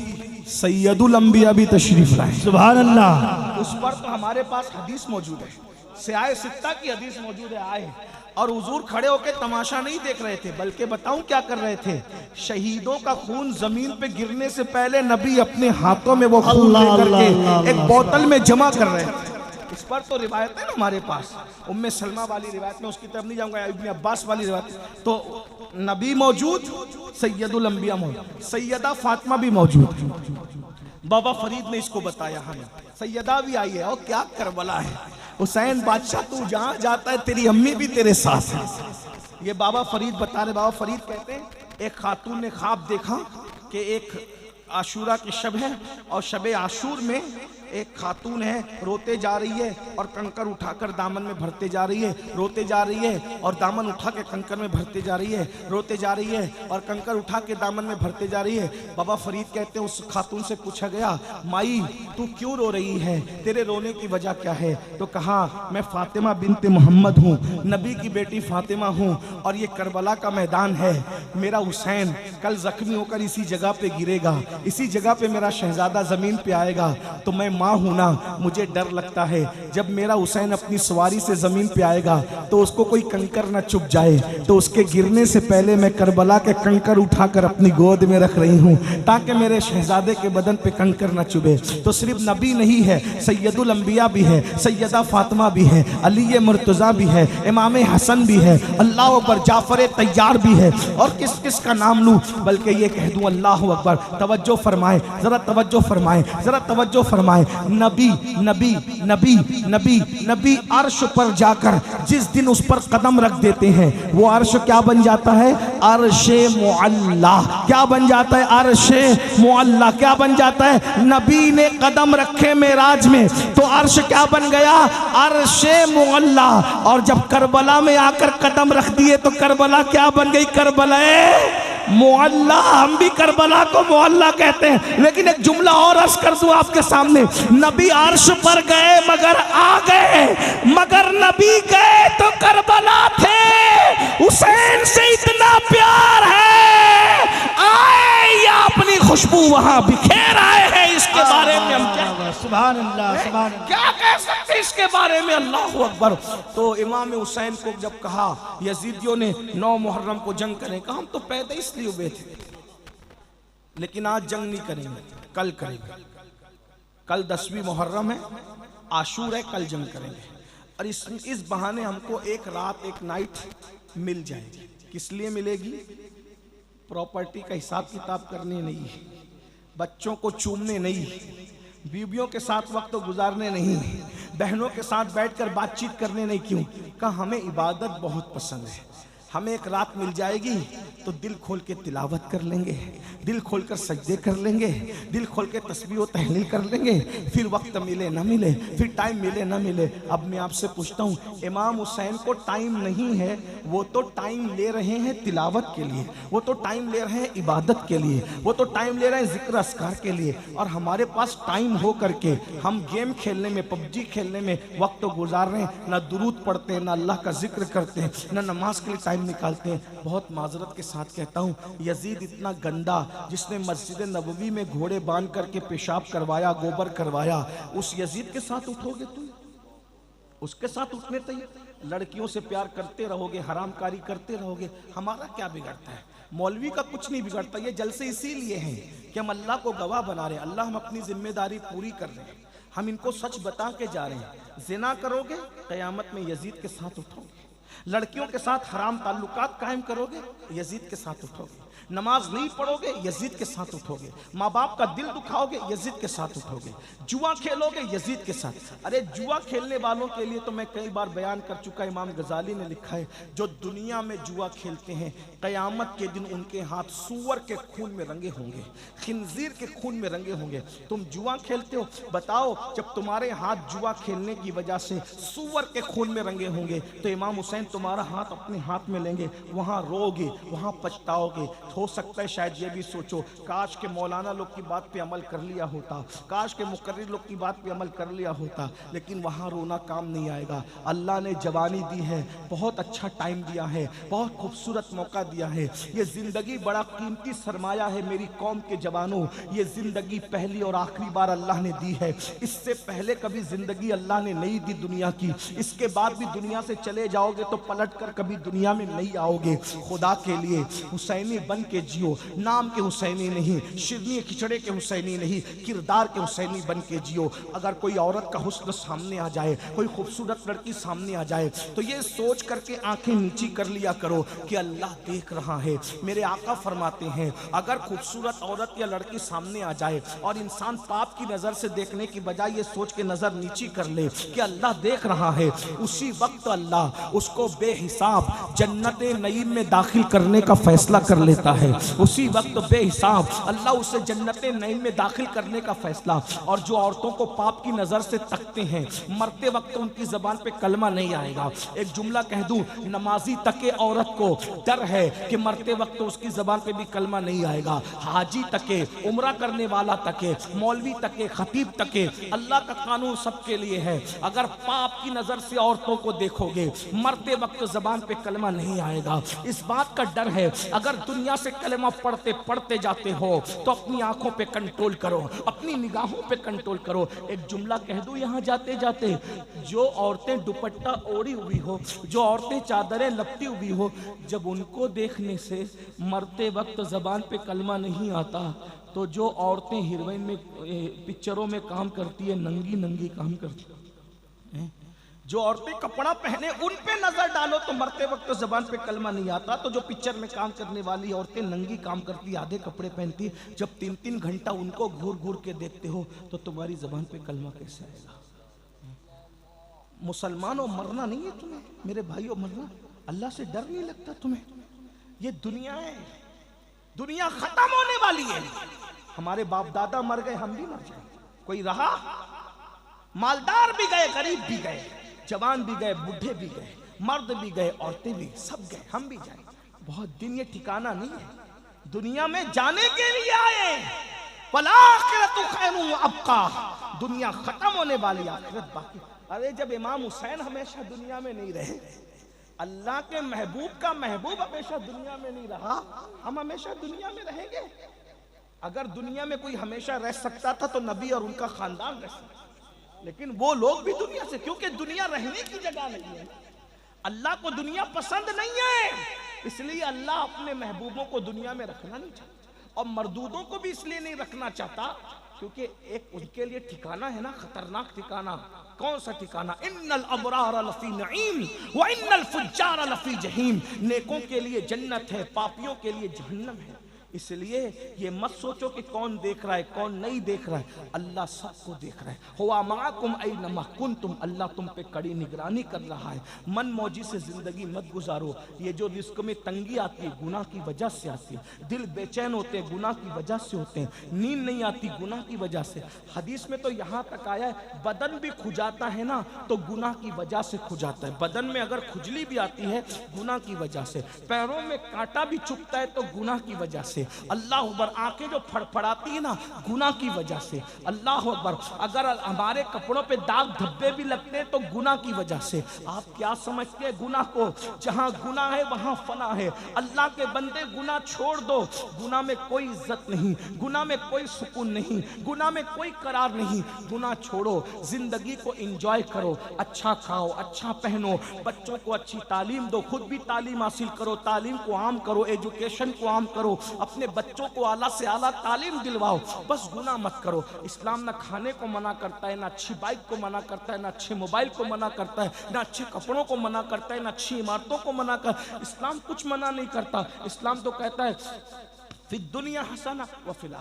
सैयदुल अंबिया भी तशरीफ लाए। सुभान अल्लाह। उस पर तो हमारे पास हदीस मौजूद है, सियाए सित्ता की हदीस मौजूद है। आए और हुजूर खड़े होकर तमाशा नहीं देख रहे थे, बल्कि बताऊं क्या कर रहे थे? शहीदों का खून जमीन पे गिरने से पहले नबी अपने हाथों में वो खून लेकर के एक बोतल में जमा कर रहे थे। इस पर तो रिवायत है ना हमारे पास, उम्मे सलमा वाली रिवायत में, उसकी तरफ नहीं जाऊंगा, इब्ने अब्बास वाली रिवायत। तो नबी मौजूद, सैयदुल अंबिया मौजूद, सैयदा फातिमा भी मौजूद। बाबा फरीद ने इसको बताया हमें। सैयदा भी आई है, और क्या करबला है, हुसैन बादशाह तू जहां जाता है तेरी अम्मी भी तेरे साथ है। ये बाबा फरीद बता रहे। बाबा फरीद कहते हैं एक खातून ने ख्वाब देखा कि एक आशूरा की शब है और शब आशूर में एक खातून है, रोते जा रही है और कंकर उठाकर दामन में भरते जा रही है, रोते जा रही है और दामन उठा के कंकर में भरते जा रही है, रोते जा रही है और कंकर उठा के दामन में भरते जा रही है। बाबा फरीद कहते हैं उस खातून से पूछा गया, माई तू क्यों रो रही है, तेरे रोने की वजह क्या है? तो कहा मैं फातिमा बिनते मोहम्मद हूँ, नबी की बेटी फातिमा हूँ, और ये करबला का मैदान है, मेरा हुसैन कल जख्मी होकर इसी जगह पे गिरेगा, इसी जगह पे मेरा शहजादा जमीन पे आएगा, तो मैं माँ हूं ना, मुझे डर लगता है जब मेरा हुसैन अपनी सवारी से जमीन पे आएगा तो उसको कोई कंकर ना चुभ जाए, तो उसके गिरने से पहले मैं करबला के कंकर उठाकर अपनी गोद में रख रही हूं ताकि मेरे शहजादे के बदन पे कंकर ना चुभे। तो सिर्फ नबी नहीं है, सैयदुल अंबिया भी है, सैयदा फातिमा भी है, अली मुर्तजा भी है, इमाम हसन भी है, अल्लाह अकबर, जाफर तैयार भी है, और किस किस का नाम लूं, बल्कि ये कह दूं अल्लाह अकबर। तवज्जो फरमाए, जरा तवज्जो फरमाए, जरा तवज्जो फरमाए। नबी नबी नबी नबी नबी अर्श पर जाकर जिस दिन उस पर कदम रख देते हैं वो अर्श क्या बन जाता है? अर्शे मुअल्ला। क्या बन जाता है? अर्शे मुअल्ला। क्या बन जाता है? नबी ने कदम रखे मेराज में तो अर्श क्या बन गया? अर्शे मुअल्ला। और जब करबला में आकर कदम रख दिए तो करबला क्या बन गई? करबला मुअल्ला। हम भी करबला को मुअल्ला कहते हैं। लेकिन एक जुमला और अर्ज कर दूं आपके सामने, नबी अर्श पर गए मगर आ गए, मगर नबी गए तो करबला थे। हुसैन से इतना प्यार है, आए या अपनी खुशबू वहां बिखेर आए हैं। इसके बारे में हम क्या सुभान अल्लाह, सुभान अल्लाह, क्या कह सकते इसके बारे में? अल्लाह अकबर। तो इमाम हुसैन को जब कहा यजीदियों ने 9 मुहर्रम को जंग करें, कहा हम तो पैदा इसलिए हुए थे, लेकिन आज जंग नहीं करेंगे, कल करेंगे। कल 10वीं मुहर्रम है, आशूर है, कल जंग करेंगे। और इस बहाने हमको एक रात एक नाइट मिल जाएगी। किस लिए मिलेगी? प्रॉपर्टी का हिसाब किताब करने नहीं, बच्चों को चूमने नहीं, बीवियों के साथ वक्त गुजारने नहीं, बहनों के साथ बैठकर बातचीत करने नहीं। क्यों? कहा हमें इबादत बहुत पसंद है, हमें एक रात मिल जाएगी तो दिल खोल के तिलावत कर लेंगे, दिल खोल कर सजदे कर लेंगे, दिल खोल के तस्बीह व तहलील कर लेंगे। फिर वक्त मिले ना मिले, फिर टाइम मिले ना मिले। अब मैं आपसे पूछता हूँ, इमाम हुसैन को टाइम नहीं है, वो तो टाइम ले रहे हैं तिलावत के लिए, वो तो टाइम ले रहे हैं इबादत के लिए, वो तो टाइम ले रहे हैं जिक्र अस्कार के लिए। और हमारे पास टाइम हो करके हम गेम खेलने में, पबजी खेलने में वक्त गुजार रहे हैं, ना दुरूद पढ़ते हैं, ना अल्लाह का जिक्र करते हैं, ना नमाज के लिए टाइम निकालते हैं। बहुत माजरत के साथ कहता हूँ, यजीद इतना गंदा जिसने मस्जिद नबवी में घोड़े बांध करके पेशाब करवाया, गोबर करवाया, उस यजीद के साथ उठोगे तुम? उसके साथ उठने तैयार? लड़कियों से प्यार करते रहोगे, हरामकारी करते रहोगे, हमारा क्या बिगड़ता है? मौलवी का कुछ नहीं बिगड़ता। ये जलसे इसीलिए हैं कि हम अल्लाह को गवाह बना रहे हैं, अल्लाह हम अपनी जिम्मेदारी पूरी कर रहे हैं, हम इनको सच बता के जा रहे हैं। जिना करोगे कयामत में यजीद के साथ उठोगे, लड़कियों के साथ हराम ताल्लुकात कायम करोगे, यजीद के साथ उठोगे, नमाज नहीं पढ़ोगे, यजीद के साथ उठोगे, माँ बाप का दिल दुखाओगे, यजीद के साथ उठोगे, जुआ खेलोगे, यजीद के साथ। अरे जुआ खेलने वालों के लिए तो मैं कई बार बयान कर चुका, इमाम गजाली ने लिखा है, जो दुनिया में जुआ खेलते हैं कयामत के दिन उनके हाथ सूअर के खून में रंगे होंगे, खिंजीर के खून में रंगे होंगे। तुम जुआ खेलते हो, बताओ जब तुम्हारे हाथ जुआ खेलने की वजह से सूअर के खून में रंगे होंगे तो इमाम हुसैन तुम्हारा हाथ अपने हाथ में लेंगे, वहां रोगे, वहां पछताओगे। हो सकता है शायद ये भी सोचो, काश के मौलाना लोग की बात पे अमल कर लिया होता, काश के मुकर्रिर लोग की बात पे अमल कर लिया होता, लेकिन वहां रोना काम नहीं आएगा। अल्लाह ने जवानी दी है, बहुत अच्छा टाइम दिया है, बहुत खूबसूरत मौका दिया है। ये जिंदगी बड़ा कीमती सरमाया है मेरी कौम के जवानों, ये जिंदगी पहली और आखिरी बार अल्लाह ने दी है। इससे पहले कभी जिंदगी अल्लाह ने नहीं दी दुनिया की, इसके बाद भी दुनिया से चले जाओगे तो पलट कर कभी दुनिया में नहीं आओगे। खुदा के लिए हुसैनी बन बन के जियो, नाम के हुसैनी नहीं, शिरनी खिचड़े के हुसैनी नहीं, किरदार के हुसैनी बन के जियो। अगर कोई औरत का हुस्न सामने आ जाए, कोई खूबसूरत लड़की सामने आ जाए, तो ये सोच करके आंखें नीची कर लिया करो कि अल्लाह देख रहा है। मेरे आका फरमाते हैं अगर खूबसूरत औरत या लड़की सामने आ जाए और इंसान पाप की नजर से देखने की बजाय ये सोच के नजर नीची कर ले कि अल्लाह देख रहा है, उसी वक्त अल्लाह उसको बेहिसाब जन्नत नईम में दाखिल करने का फैसला कर लेता है। उसी वक्त बेहिसाब अल्लाह उसे जन्नत नईम में दाखिल करने का फैसला। और जो औरतों को पाप की नजर से तकते हैं, मरते वक्त उनकी जबान पे कलमा नहीं आएगा। एक जुमला कह दूं, नमाजी तके औरत को डर है कि मरते वक्त उसकी जबान पे भी कलमा नहीं आएगा। हाजी तके, उम्रा करने वाला तके, मौलवी तके, खतीब तके, अल्लाह का कानून सबके लिए है। अगर पाप की नजर से औरतों को देखोगे, मरते वक्त जबान पे कलमा नहीं आएगा। इस बात का डर है अगर दुनिया से कलमा पढ़ते पढ़ते जाते हो तो अपनी आंखों पे कंट्रोल करो, अपनी निगाहों पे कंट्रोल करो। एक जुमला कह दूं यहां जाते जाते, जो औरतें दुपट्टा ओढ़ी हुई हो, जो औरतें चादरें लपटी हुई हो, जब उनको देखने से मरते वक्त जबान पे कलमा नहीं आता, तो जो औरतें हीरोइन में पिक्चरों में काम करती है, नंगी नंगी काम करती है, जो औरतें कपड़ा पहने उन पे नजर डालो तो मरते वक्त तो जबान पे कलमा नहीं आता। तो जो पिक्चर में काम करने वाली औरतें नंगी काम करती, आधे कपड़े पहनती, जब 3-3 घंटा उनको घूर घूर के देखते हो तो तुम्हारी जबान पे कलमा कैसे आएगा? मुसलमानों मरना नहीं है तुम्हें, मेरे भाइयों मरना, अल्लाह से डर नहीं लगता तुम्हें? ये दुनिया है, दुनिया खत्म होने वाली है। हमारे बाप दादा मर गए, हम भी मर जाएंगे। कोई रहा? मालदार भी गए, गरीब भी गए, जवान भी गए, बूढ़े भी गए, मर्द भी गए, औरतें भी, सब गए, हम भी जाएंगे। बहुत दिन ये ठिकाना नहीं है, दुनिया में जाने के लिए आए। वलाखिरतु खैरुन व अबका, दुनिया खत्म होने वाली, आखिरत बाकी। अरे जब इमाम हुसैन हमेशा दुनिया में नहीं रहे, अल्लाह के महबूब का महबूब हमेशा दुनिया में नहीं रहा, हम हमेशा दुनिया में रहेंगे? अगर दुनिया में कोई हमेशा रह सकता था तो नबी और उनका खानदान रह सकता, लेकिन वो लोग भी दुनिया से, क्योंकि दुनिया रहने की जगह नहीं है। अल्लाह को दुनिया पसंद नहीं है, इसलिए अल्लाह अपने महबूबों को दुनिया में रखना नहीं चाहता। और मरदूदों को भी इसलिए नहीं रखना चाहता क्योंकि एक उनके लिए ठिकाना है ना, खतरनाक ठिकाना। कौन सा ठिकाना? इन्नल अबरार लफी नईम व इन्नल फुज्जार लफी जहीम। नेकों के लिए जन्नत है, पापियों के लिए जहन्नम है। इसलिए ये मत सोचो कि कौन देख रहा है कौन नहीं देख रहा है, अल्लाह सबको देख रहा है। हुआ माकुम ऐनमा कुंतुम, अल्लाह तुम पे कड़ी निगरानी कर रहा है। मन मौजी से जिंदगी मत गुजारो। ये जो रिस्क में तंगी आती है गुनाह की वजह से आती है, दिल बेचैन होते हैं गुनाह की वजह से होते हैं, नींद नहीं आती गुनाह की वजह से। हदीस में तो यहाँ तक आया है बदन भी खुजाता है ना तो गुनाह की वजह से खुजाता है। बदन में अगर खुजली भी आती है गुनाह की वजह से, पैरों में कांटा भी चुभता है तो गुनाह की वजह से, अल्लाह अकबर, आंखें जो फड़फड़ाती है ना गुनाह की वजह से, अल्लाह अकबर, अगर हमारे कपड़ों पे दाग धब्बे भी लगते हैं तो गुनाह की वजह से। आप क्या समझते हैं गुनाह को? जहां गुनाह है वहां फना है। अल्लाह के बंदे गुनाह छोड़ दो, गुनाह में कोई इज्जत नहीं, गुनाह में कोई सुकून नहीं, गुनाह में कोई करार नहीं। गुनाह छोड़ो, जिंदगी को एंजॉय करो, अच्छा खाओ, अच्छा पहनो, बच्चों को अच्छी तालीम दो, खुद भी तालीम हासिल करो, तालीम को आम करो, एजुकेशन को आम करो, अपने बच्चों को आला से आला तालीम दिलवाओ, बस गुनाह मत करो। इस्लाम ना खाने को मना करता है, ना अच्छी बाइक को मना करता है, ना अच्छे मोबाइल को मना करता है, ना अच्छे कपड़ों को मना करता है, ना अच्छी इमारतों को मना कर। इस्लाम कुछ मना नहीं करता। इस्लाम तो कहता है फिर दुनिया हसना व फिल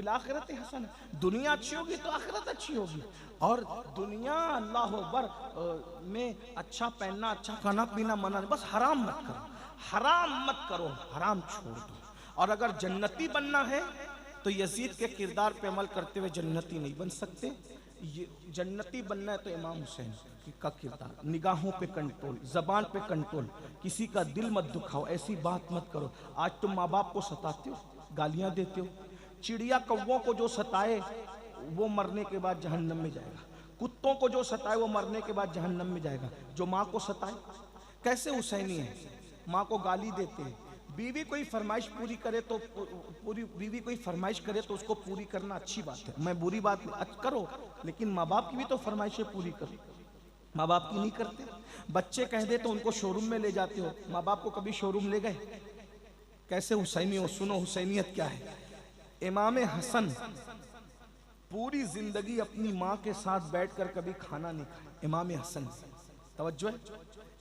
आखिरत हसना, दुनिया अच्छी होगी तो आखिरत अच्छी होगी। और दुनिया अल्लाह अकबर में अच्छा पहनना, अच्छा खाना पीना मना, बस हराम मत करो, हराम मत करो, हराम छोड़ दो। और अगर जन्नती बनना है तो यजीद के किरदार पे अमल करते हुए जन्नती नहीं बन सकते। ये जन्नती बनना है तो इमाम हुसैन का किरदार, निगाहों पे कंट्रोल, जबान पे कंट्रोल, किसी का दिल मत दुखाओ, ऐसी बात मत करो। आज तुम माँ बाप को सताते हो, गालियां देते हो। चिड़िया कौवों को जो सताए वो मरने के बाद जहन्नम में जाएगा, कुत्तों को जो सताए वो मरने के बाद जहन्नम में जाएगा। जो माँ को सताए, कैसे हुसैनी है, माँ को गाली देते हैं। बीवी कोई फरमाइश पूरी करे तो बीवी कोई फरमाइश करे तो उसको पूरी करना अच्छी बात है, मैं बुरी बात करो, लेकिन माँ बाप की भी तो फरमाइशें पूरी करो। माँ बाप की नहीं करते। बच्चे कह दे तो उनको शोरूम में ले जाते हो, माँ बाप को कभी शोरूम ले गए? कैसे हुसैनी हो, सुनो हुसैनियत क्या है। इमाम हसन पूरी जिंदगी अपनी माँ के साथ बैठकर कभी खाना नहीं खाया। इमाम हसन, तवज्जो है,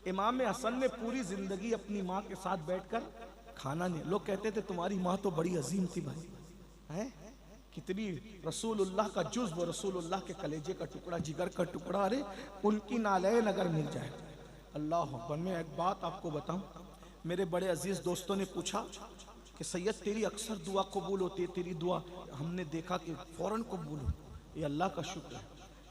इमाम हसन ने पूरी जिंदगी अपनी माँ के साथ बैठकर खाना नहीं। लोग कहते थे तुम्हारी माँ तो बड़ी अजीम थी भाई, है कितनी रसूलुल्लाह का जुज़्व, रसूलुल्लाह के कलेजे का टुकड़ा, जिगर का टुकड़ा, अरे उनकी नालैन अगर मिल जाए। अल्लाह अकबर। मैं एक बात आपको बताऊं, मेरे बड़े अजीज दोस्तों ने पूछा कि सैयद तेरी अक्सर दुआ कबूल होती है, तेरी दुआ हमने देखा कि फौरन कबूल हो। ये अल्लाह का शुक्र है।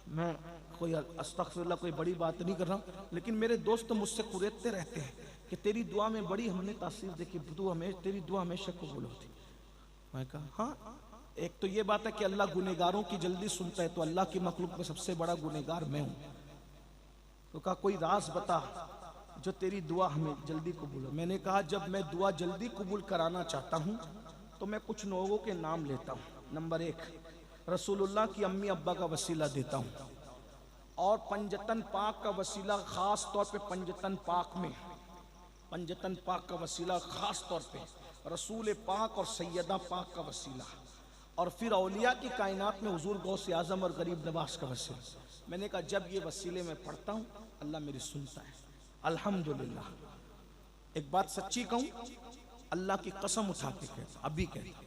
मैं कोई अस्तगफिरुल्लाह कोई बड़ी बात नहीं कर रहा हूँ, लेकिन मेरे दोस्त मुझसे कुरेदते रहते हैं कि तेरी दुआ में बड़ी हमने तासीर देखी, तेरी दुआ हमेशा कबूल होती। मैं कहा हाँ, एक तो ये बात है कि अल्लाह गुनेगारों की जल्दी सुनता है, तो अल्लाह की मखलूक में सबसे बड़ा गुनेगार मैं हूँ। तो कहा कोई राज बता जो तेरी दुआ हमें जल्दी कबूल हो। मैंने कहा जब मैं दुआ जल्दी कबूल कराना चाहता हूँ तो मैं कुछ लोगों के नाम लेता हूँ। नंबर 1, रसूलुल्लाह की अम्मी अब्बा का वसीला देता हूँ, और पंजतन पाक का वसीला ख़ास तौर पे पंजतन पाक में, पंजतन पाक का वसीला ख़ास तौर पे रसूल पाक और सैयदा पाक का वसीला, और फिर औलिया की कायनात में हुजूर गौसे आज़म और गरीब नवाज का वसीला। मैंने कहा जब ये वसीले में पढ़ता हूँ अल्लाह मेरी सुनता है, अल्हम्दुलिल्लाह। एक बात सच्ची कहूँ, अल्लाह की कसम उठा के कहता, अभी कहता,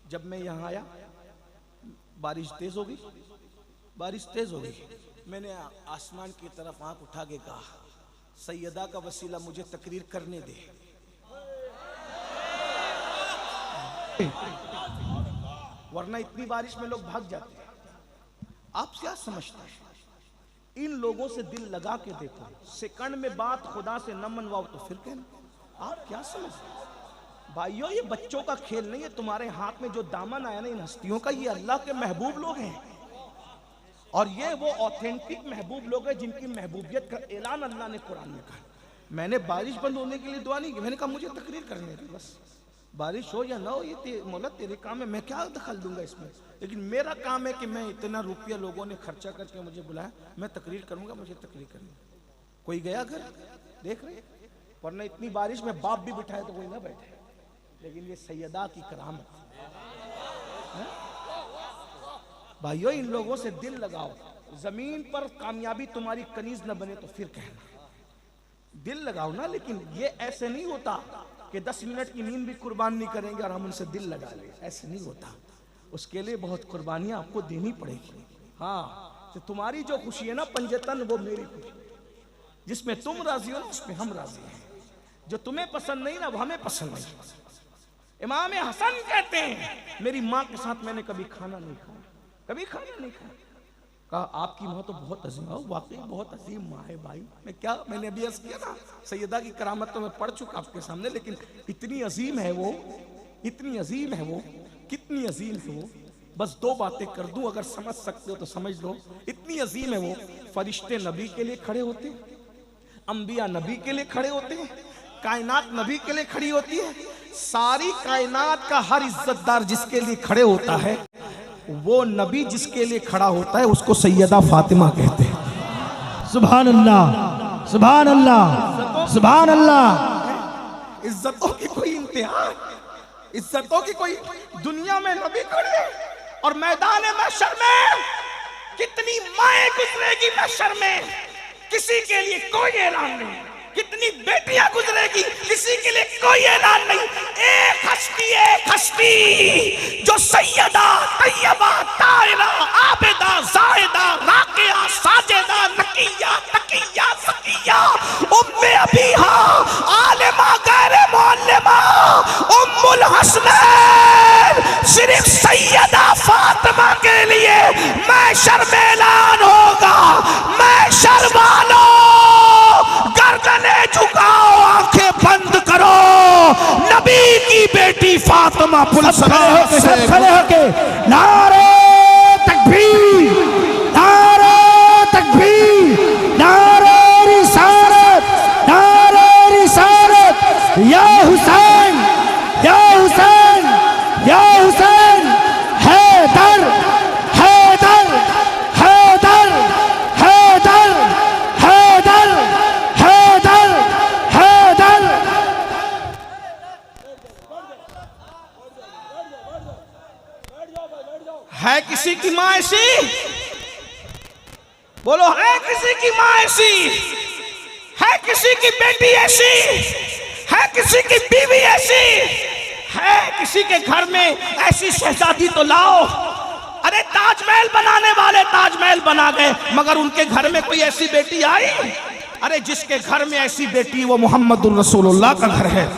जब मैं यहाँ आया बारिश तेज हो गई, बारिश तेज हो गई, मैंने आसमान की तरफ आंख उठा के कहा सैयदा का वसीला मुझे तकरीर करने दे। वरना इतनी बारिश में लोग भाग जाते हैं। आप क्या समझते हैं? इन लोगों से दिल लगा के देखो, सेकंड में बात खुदा से न मनवाओ तो फिर कहना। आप क्या समझते हैं? भाइयों ये बच्चों का खेल नहीं है। तुम्हारे हाथ में जो दामन आया ना इन हस्तियों का, ये अल्लाह के महबूब लोग हैं, और ये वो ऑथेंटिक महबूब लोग हैं जिनकी महबूबियत का ऐलान अल्लाह ने कुरान में कहा। मैंने बारिश बंद होने के लिए दुआ नहीं की, मैंने कहा मुझे तकरीर करने दे, बस बारिश हो या ना हो ये मौला तेरे काम है, मैं क्या दखल दूंगा इसमें। लेकिन मेरा काम है कि मैं इतना रुपया लोगों ने खर्चा करके मुझे बुलाया, मैं तकरीर करूंगा, मुझे तकरीर करनी। कोई गया घर, देख रहे, वरना इतनी बारिश में बाप भी बिठाए तो कोई ना बैठे। लेकिन ये सैयदा की करामत है। भाइयों इन लोगों से दिल लगाओ। जमीन पर कामयाबी तुम्हारी कनीज न बने तो फिर कहना, दिल लगाओ ना। लेकिन ये ऐसे नहीं होता कि 10 मिनट की नींद भी कुर्बान नहीं करेंगे और हम उनसे दिल लगा लें, ऐसे नहीं होता। उसके लिए बहुत कुर्बानियां आपको देनी पड़ेगी। हाँ, तो तुम्हारी जो खुशी है ना पंजतन, वो मेरी खुशी। जिसमें तुम राजी हो ना उसमें हम राजी हैं। जो तुम्हें पसंद नहीं ना वो हमें पसंद नहीं। इमाम हसन कहते हैं मेरी माँ के साथ मैंने कभी खाना नहीं खाया, कभी खाना नहीं खाया। कहा आपकी माँ तो बहुत अजीम है। वाकई बहुत अजीम माँ है भाई। मैं क्या, मैंने अभी अर्ज किया ना सैयदा की करामत तो मैं पढ़ चुका आपके सामने, लेकिन इतनी अजीम है वो, इतनी अजीम है वो, कितनी अजीम है वो। बस 2 बातें कर दूं, अगर समझ सकते हो तो समझ लो। इतनी अजीम है वो, फरिश्ते नबी के लिए खड़े होते हैं, अंबिया नबी के लिए खड़े होते हैं, कायनात नबी के लिए खड़ी होती है। सारी कायनात का हर इज्जतदार जिसके लिए खड़े होता है, वो नबी जिसके लिए खड़ा होता है उसको सैयदा फातिमा कहते हैं। सुभान अल्लाह, सुभान अल्लाह, सुभान अल्लाह। इज्जतों की कोई इंतहा, इज्जतों की कोई, दुनिया में नबी खड़े और मैदान महशर में कितनी माएं गुजरेगी महशर में, किसी के लिए कोई ऐलान नहीं। कितनी बेटियां गुजरेगी, किसी के लिए कोई ऐलान नहीं। एक हस्ती जो सैयदा तैयबा ताहिरा आबिदा जाहिदा राकिया साजिदा नकिया तकिया ज़किया उम्मे अबीहा आलिमा गैर मुअल्लिमा उम्मुल हसनैन, सिर्फ सैयदा फातिमा के लिए महशर में ऐलान होगा। महशर वालों गर्दने झुकाओ, आंखें बंद करो, नबी की बेटी फातिमा सब खड़े होके नारे तकबीर, नारे तकबीर, नारे रिसालत, नारे रिसालत। या हुसैन, या हुसैन, या हुसैन, हैदर, हैदर, हैदर, हैदर, हैदर, हैदर, हैदर। है किसी की माँ ऐसी? बोलो, है किसी की माँ ऐसी? है किसी की बेटी ऐसी? है किसी की बीवी ऐसी? है किसी के घर में ऐसी शहजादी तो लाओ। अरे ताजमहल बनाने वाले ताजमहल बना गए, मगर उनके घर में कोई ऐसी बेटी आई? अरे जिसके घर में ऐसी बेटी वो मोहम्मदुर रसूलुल्लाह का घर है।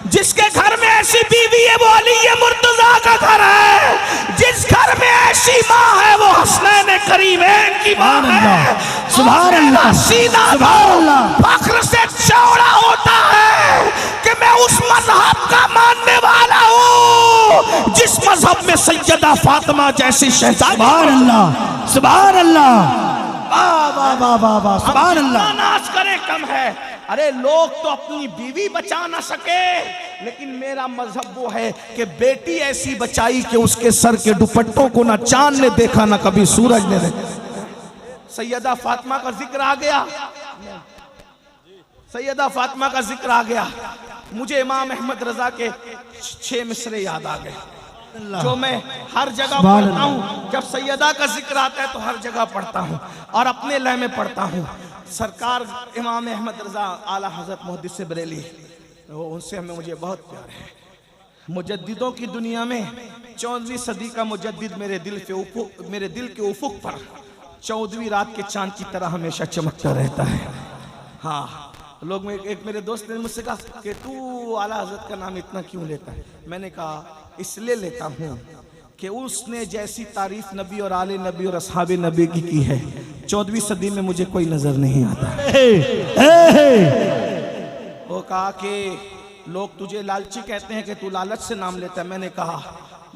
जिसके घर में ऐसी बीवी है वो अली मुर्तजा का घर है। जिस घर में ऐसी माँ है वो हसनैन करीमैन की माँ है। सुभान अल्लाह, सीना सुभान अल्लाह। फख्र से चौड़ा होता है कि मैं उस मजहब का मानने वाला हूँ जिस मजहब में सैयदा फातिमा जैसी शहजादी। सुभान अल्लाह, सुभान अल्लाह, वाह वाह वाह वाह वाह, सुभान अल्लाह। नाच करे कम है। अरे लोग तो अपनी बीवी बचा ना सके, लेकिन मेरा मजहब वो है कि बेटी ऐसी बचाई कि उसके सर के दुपट्टों को ना चांद ने देखा ना कभी सूरज ने देखा। सैयदा फातिमा का जिक्र आ गया, सैयदा फातिमा का जिक्र आ गया, मुझे इमाम अहमद रजा के 6 मिसरे याद आ गए जो मैं हर जगह पढ़ता हूँ। जब सैयदा का जिक्र आता है तो हर जगह पढ़ता हूँ और अपने लय में पढ़ता हूँ। सरकार इमाम अहमद रजा आला हजरत मुहद्दिस से बरेली, उनसे हमें मुझे बहुत प्यार है। मुजद्दिदों की दुनिया में 14वीं सदी का मुजद्दिद मेरे दिल के उफुक पर 14वीं रात के चांद की तरह हमेशा चमकता रहता है। हाँ, लोग में एक मेरे दोस्त ने मुझसे कहा कि तू आला हजरत का नाम इतना क्यों लेता है? मैंने कहा इसलिए लेता हूँ कि उसने जैसी तारीफ नबी और आले नबी और असहाबे नबी की है 14वीं सदी में मुझे कोई नजर नहीं आता। वो कहा कि लोग तुझे लालची कहते हैं कि तू लालच से नाम लेता है। मैंने कहा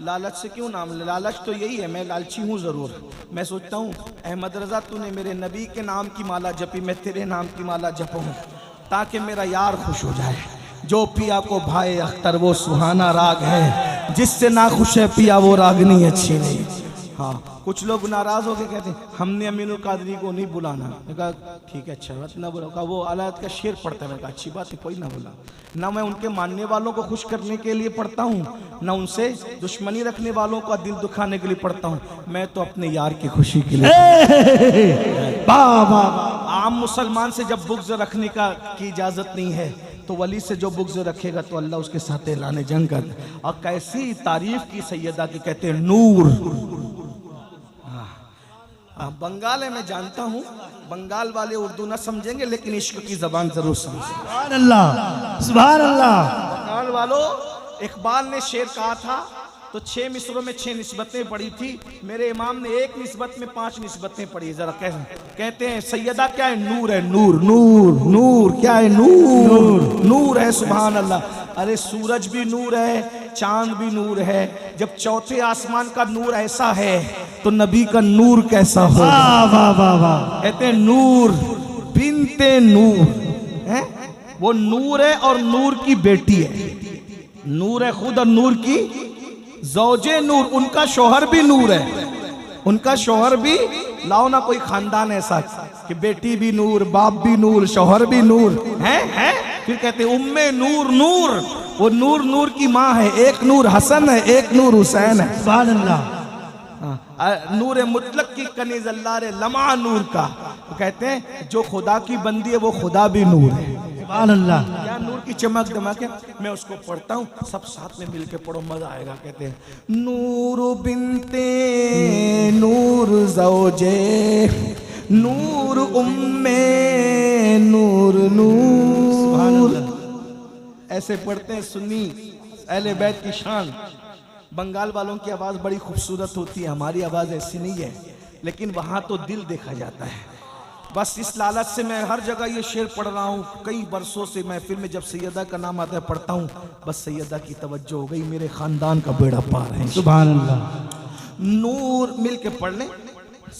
लालच से क्यों नाम ले? लालच तो यही है, मैं लालची हूँ जरूर। मैं सोचता हूँ अहमद रजा तूने मेरे नबी के नाम की माला जपी, मैं तेरे नाम की माला जपूँ ताकि मेरा यार खुश हो जाए। जो पिया को भाए अख्तर वो सुहाना राग है, जिससे ना खुश है पिया वो रागनी अच्छी नहीं। हाँ, कुछ लोग नाराज होकर कहते हैं हमने अमीनुल कादरी को नहीं बुलाना। मैं कहा ठीक है, अच्छा बात ना बुला। कहा वो आलात का शेर पढ़ता है। मैंने कहा अच्छी बात है, कोई ना बुला। ना मैं उनके मानने वालों को खुश करने के लिए पढ़ता हूँ, ना उनसे दुश्मनी रखने वालों का दिल दुखाने के लिए पढ़ता हूँ। मैं तो अपने यार की खुशी के लिए। आम मुसलमान से जब बुग़्ज़ रखने की इजाज़त नहीं है तो वली से जो बुग़्ज़ रखेगा तो अल्लाह उसके साथ ऐलान जंग कर। और कैसी तारीफ की सैयदा की, कहते हैं नूर। बंगाल है, मैं जानता हूँ बंगाल वाले उर्दू ना समझेंगे लेकिन इश्क की जबान जरूर समझेंगे। सुभान अल्लाह, सुभान अल्लाह। बंगाल वालों, इकबाल ने शेर कहा था तो 6 मिसरों में 6 निस्बतें पढ़ी थी। मेरे इमाम ने एक निस्बत में 5 निस्बतें पढ़ी। जरा कहते हैं सैयदा क्या है? नूर है, नूर। नूर नूर क्या है? नूर नूर है। सुभान अल्लाह। अरे सूरज भी नूर है, चांद भी नूर है। जब चौथे आसमान का नूर ऐसा है तो नबी का नूर कैसा हो? वाह वाह वाह वाह। कहते हैं नूर बिनते नूर है, वो नूर है और नूर की बेटी है। नूर है खुद और नूर की ज़ौजे नूर। उनका शौहर भी नूर है, उनका शौहर भी। लाओ ना कोई खानदान ऐसा कि बेटी भी नूर, बाप भी नूर, शौहर भी नूर है। फिर कहते उम्मे नूर नूर। वो नूर नूर की माँ है। एक नूर हसन है, एक नूर हुसैन है। सुभान अल्लाह। नूर मुतलक की कनीज अल्लाह रे लमा नूर का। तो कहते हैं जो खुदा की बंदी है वो खुदा भी नूर है। सुभान अल्लाह। क्या नूर की चमक दमक है। मैं उसको पढ़ता हूँ, सब साथ में मिलके पढ़ो, मजा आएगा। कहते हैं नूर बिनते नूर ज़ौजे नूर उम्मे नूर नूर। ऐसे पढ़ते हैं सुन्नी अहले बैत की शान। बंगाल वालों की आवाज़ बड़ी खूबसूरत होती है, हमारी आवाज़ ऐसी नहीं है, लेकिन वहाँ तो दिल देखा जाता है। बस इस लालच से मैं हर जगह ये शेर पढ़ रहा हूँ। कई बरसों से महफिल में जब सैयदा का नाम आता है पढ़ता हूँ, बस सैयदा की तवज्जो हो गई, मेरे ख़ानदान का बेड़ा पार है। सुभान अल्लाह। नूर मिल के पढ़ लें,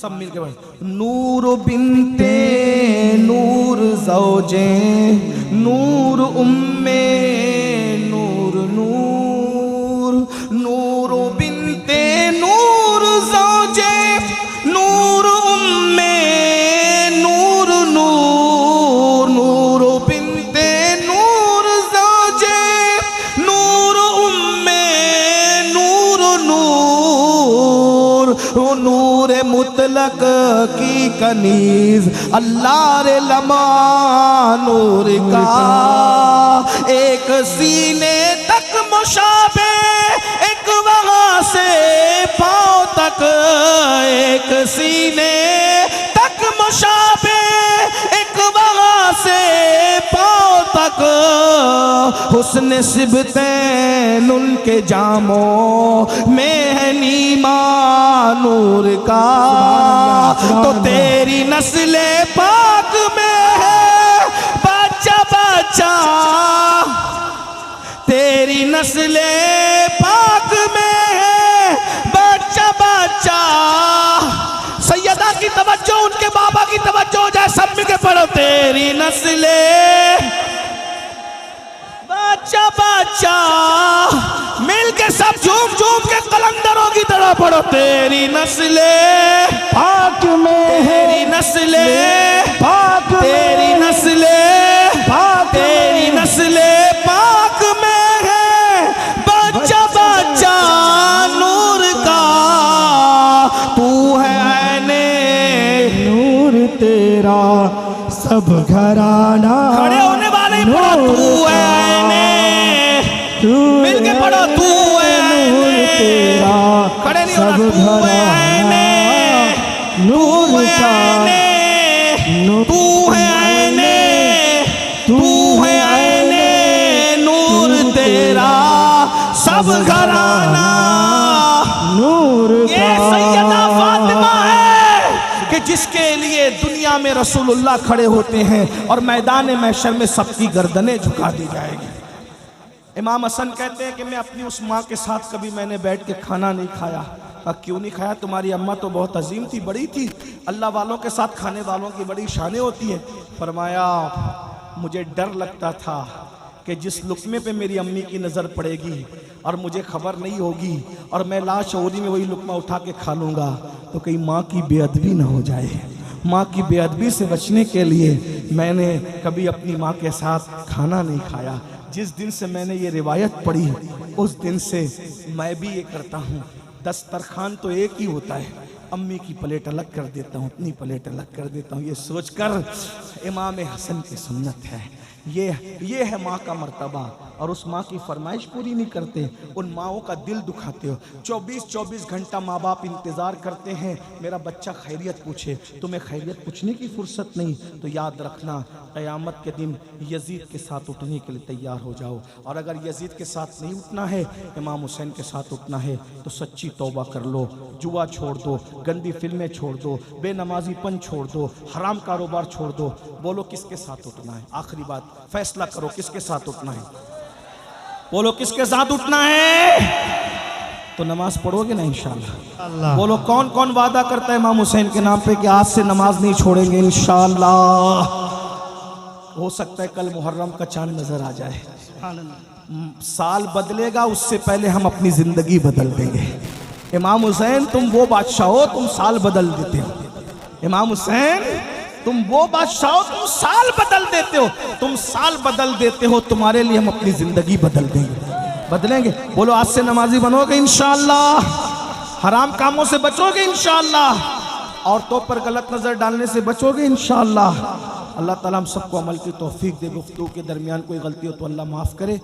सब मिल के पढ़। नूर बिनते नूर ज़ौजे नूर उम्मे नूर नूर। नूर बिनते नूर ज़ौजे नूर उम्मे नूर नूर। नूर बिनते नूर ज़ौजे नूर उम्मे नूर नूर। मुतलक की कनीज अल्लाह रे लमा नूर का, एक सीने तक मुशाबे एक वहाँ से पाँव तक, एक सीने तक मुशाबे एक वहाँ से पाँव तक, हुस्न सिबतैन उनके जामों में है नीमा नूर का, तो तेरी नस्ले पाक में है बच्चा बच्चा, तेरी नस्ले पाक में है बच्चा बच्चा। सैयदा की तवज्जो, उनके बाबा की तवज्जो जाए, सब मिल के पढ़ो, तेरी नस्ले बच्चा बच्चा, मिल के सब झूम झूम के कलंदरों की तरह पढ़ो, तेरी नस्ले पाक में है, तेरी नस्ले पाक में, तेरी नस्ले पाक तेरी नस्ले पाक में है बच्चा बच्चा नूर का, तू है ऐने नूर तेरा सब घराना, खड़े होने वाले ही पढ़ो, तू है ऐने, मिल के पढ़ो, तू है ऐने, खड़े नहीं होना, तू है ऐने नूर का, तू है ऐने, तू है ऐने नूर तेरा सब घराना नूर ये सैयदा फातिमा है कि जिसके लिए दुनिया में रसूलुल्लाह खड़े होते हैं और मैदान महशर में सबकी गर्दनें झुका दी जाएगी। इमाम हसन कहते हैं कि मैं अपनी उस माँ के साथ कभी मैंने बैठ के खाना नहीं खाया। क्यों नहीं खाया? तुम्हारी अम्मा तो बहुत अजीम थी, बड़ी थी, अल्लाह वालों के साथ खाने वालों की बड़ी शानें होती हैं। फरमाया मुझे डर लगता था कि जिस लुक़्मे पे मेरी अम्मी की नज़र पड़ेगी और मुझे खबर नहीं होगी और मैं लाशऊरी में वही लुक़्मा उठा के खा लूँगा तो कहीं माँ की बेअदबी ना हो जाए। माँ की बेअदबी से बचने के लिए मैंने कभी अपनी माँ के साथ खाना नहीं खाया। जिस दिन से मैंने ये रिवायत पढ़ी उस दिन से मैं भी ये करता हूँ। दस्तरखान तो एक ही होता है, अम्मी की प्लेट अलग कर देता हूँ, अपनी प्लेट अलग कर देता हूँ। ये सोचकर इमाम हसन की सुन्नत है, ये है माँ का मर्तबा। और उस माँ की फरमाइश पूरी नहीं करते, उन माँओं का दिल दुखाते हो। 24-24 घंटा माँ बाप इंतज़ार करते हैं मेरा बच्चा खैरियत पूछे, तुम्हें खैरियत पूछने की फुर्सत नहीं। तो याद रखना क़यामत के दिन यजीद के साथ उठने के लिए तैयार हो जाओ। और अगर यजीद के साथ नहीं उठना है, इमाम हुसैन के साथ उठना है तो सच्ची तौबा कर लो, जुआ छोड़ दो, गंदी फिल्में छोड़ दो, बेनमाजीपन छोड़ दो, हराम कारोबार छोड़ दो। बोलो किसके साथ उठना है? आखिरी बात, फैसला करो किसके साथ उठना है। बोलो किसके साथ उठना है? तो नमाज पढ़ोगे ना इंशाअल्लाह। बोलो कौन कौन वादा करता है इमाम हुसैन के नाम पे कि आज से नमाज नहीं छोड़ेंगे इंशाअल्लाह। हो सकता है कल मुहर्रम का चांद नजर आ जाए, साल बदलेगा उससे पहले हम अपनी जिंदगी बदल देंगे। इमाम हुसैन तुम वो बादशाह हो, तुम साल बदल देते हो। इमाम हुसैन तुम वो बादशाह हो, तुम साल बदल देते हो, तुम साल बदल देते हो। तुम्हारे लिए हम अपनी जिंदगी बदल देंगे, बदलेंगे। बोलो आज से नमाजी बनोगे इंशाअल्लाह, हराम कामों से बचोगे इंशाअल्लाह, औरतों पर गलत नजर डालने से बचोगे इंशाअल्लाह। अल्लाह ताला हम सबको अमल की तौफीक दे। गुफ्तगू के दरमियान कोई गलती हो तो अल्लाह माफ़ करे।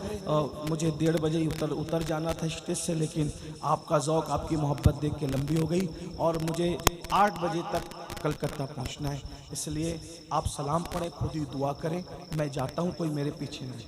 मुझे 1:30 बजे उतर जाना था स्टेज से, लेकिन आपका ज़ौक़ आपकी मोहब्बत देख के लंबी हो गई और मुझे 8 बजे तक कलकत्ता पहुंचना है। इसलिए आप सलाम पढ़ें, खुद ही दुआ करें, मैं जाता हूं, कोई मेरे पीछे नहीं।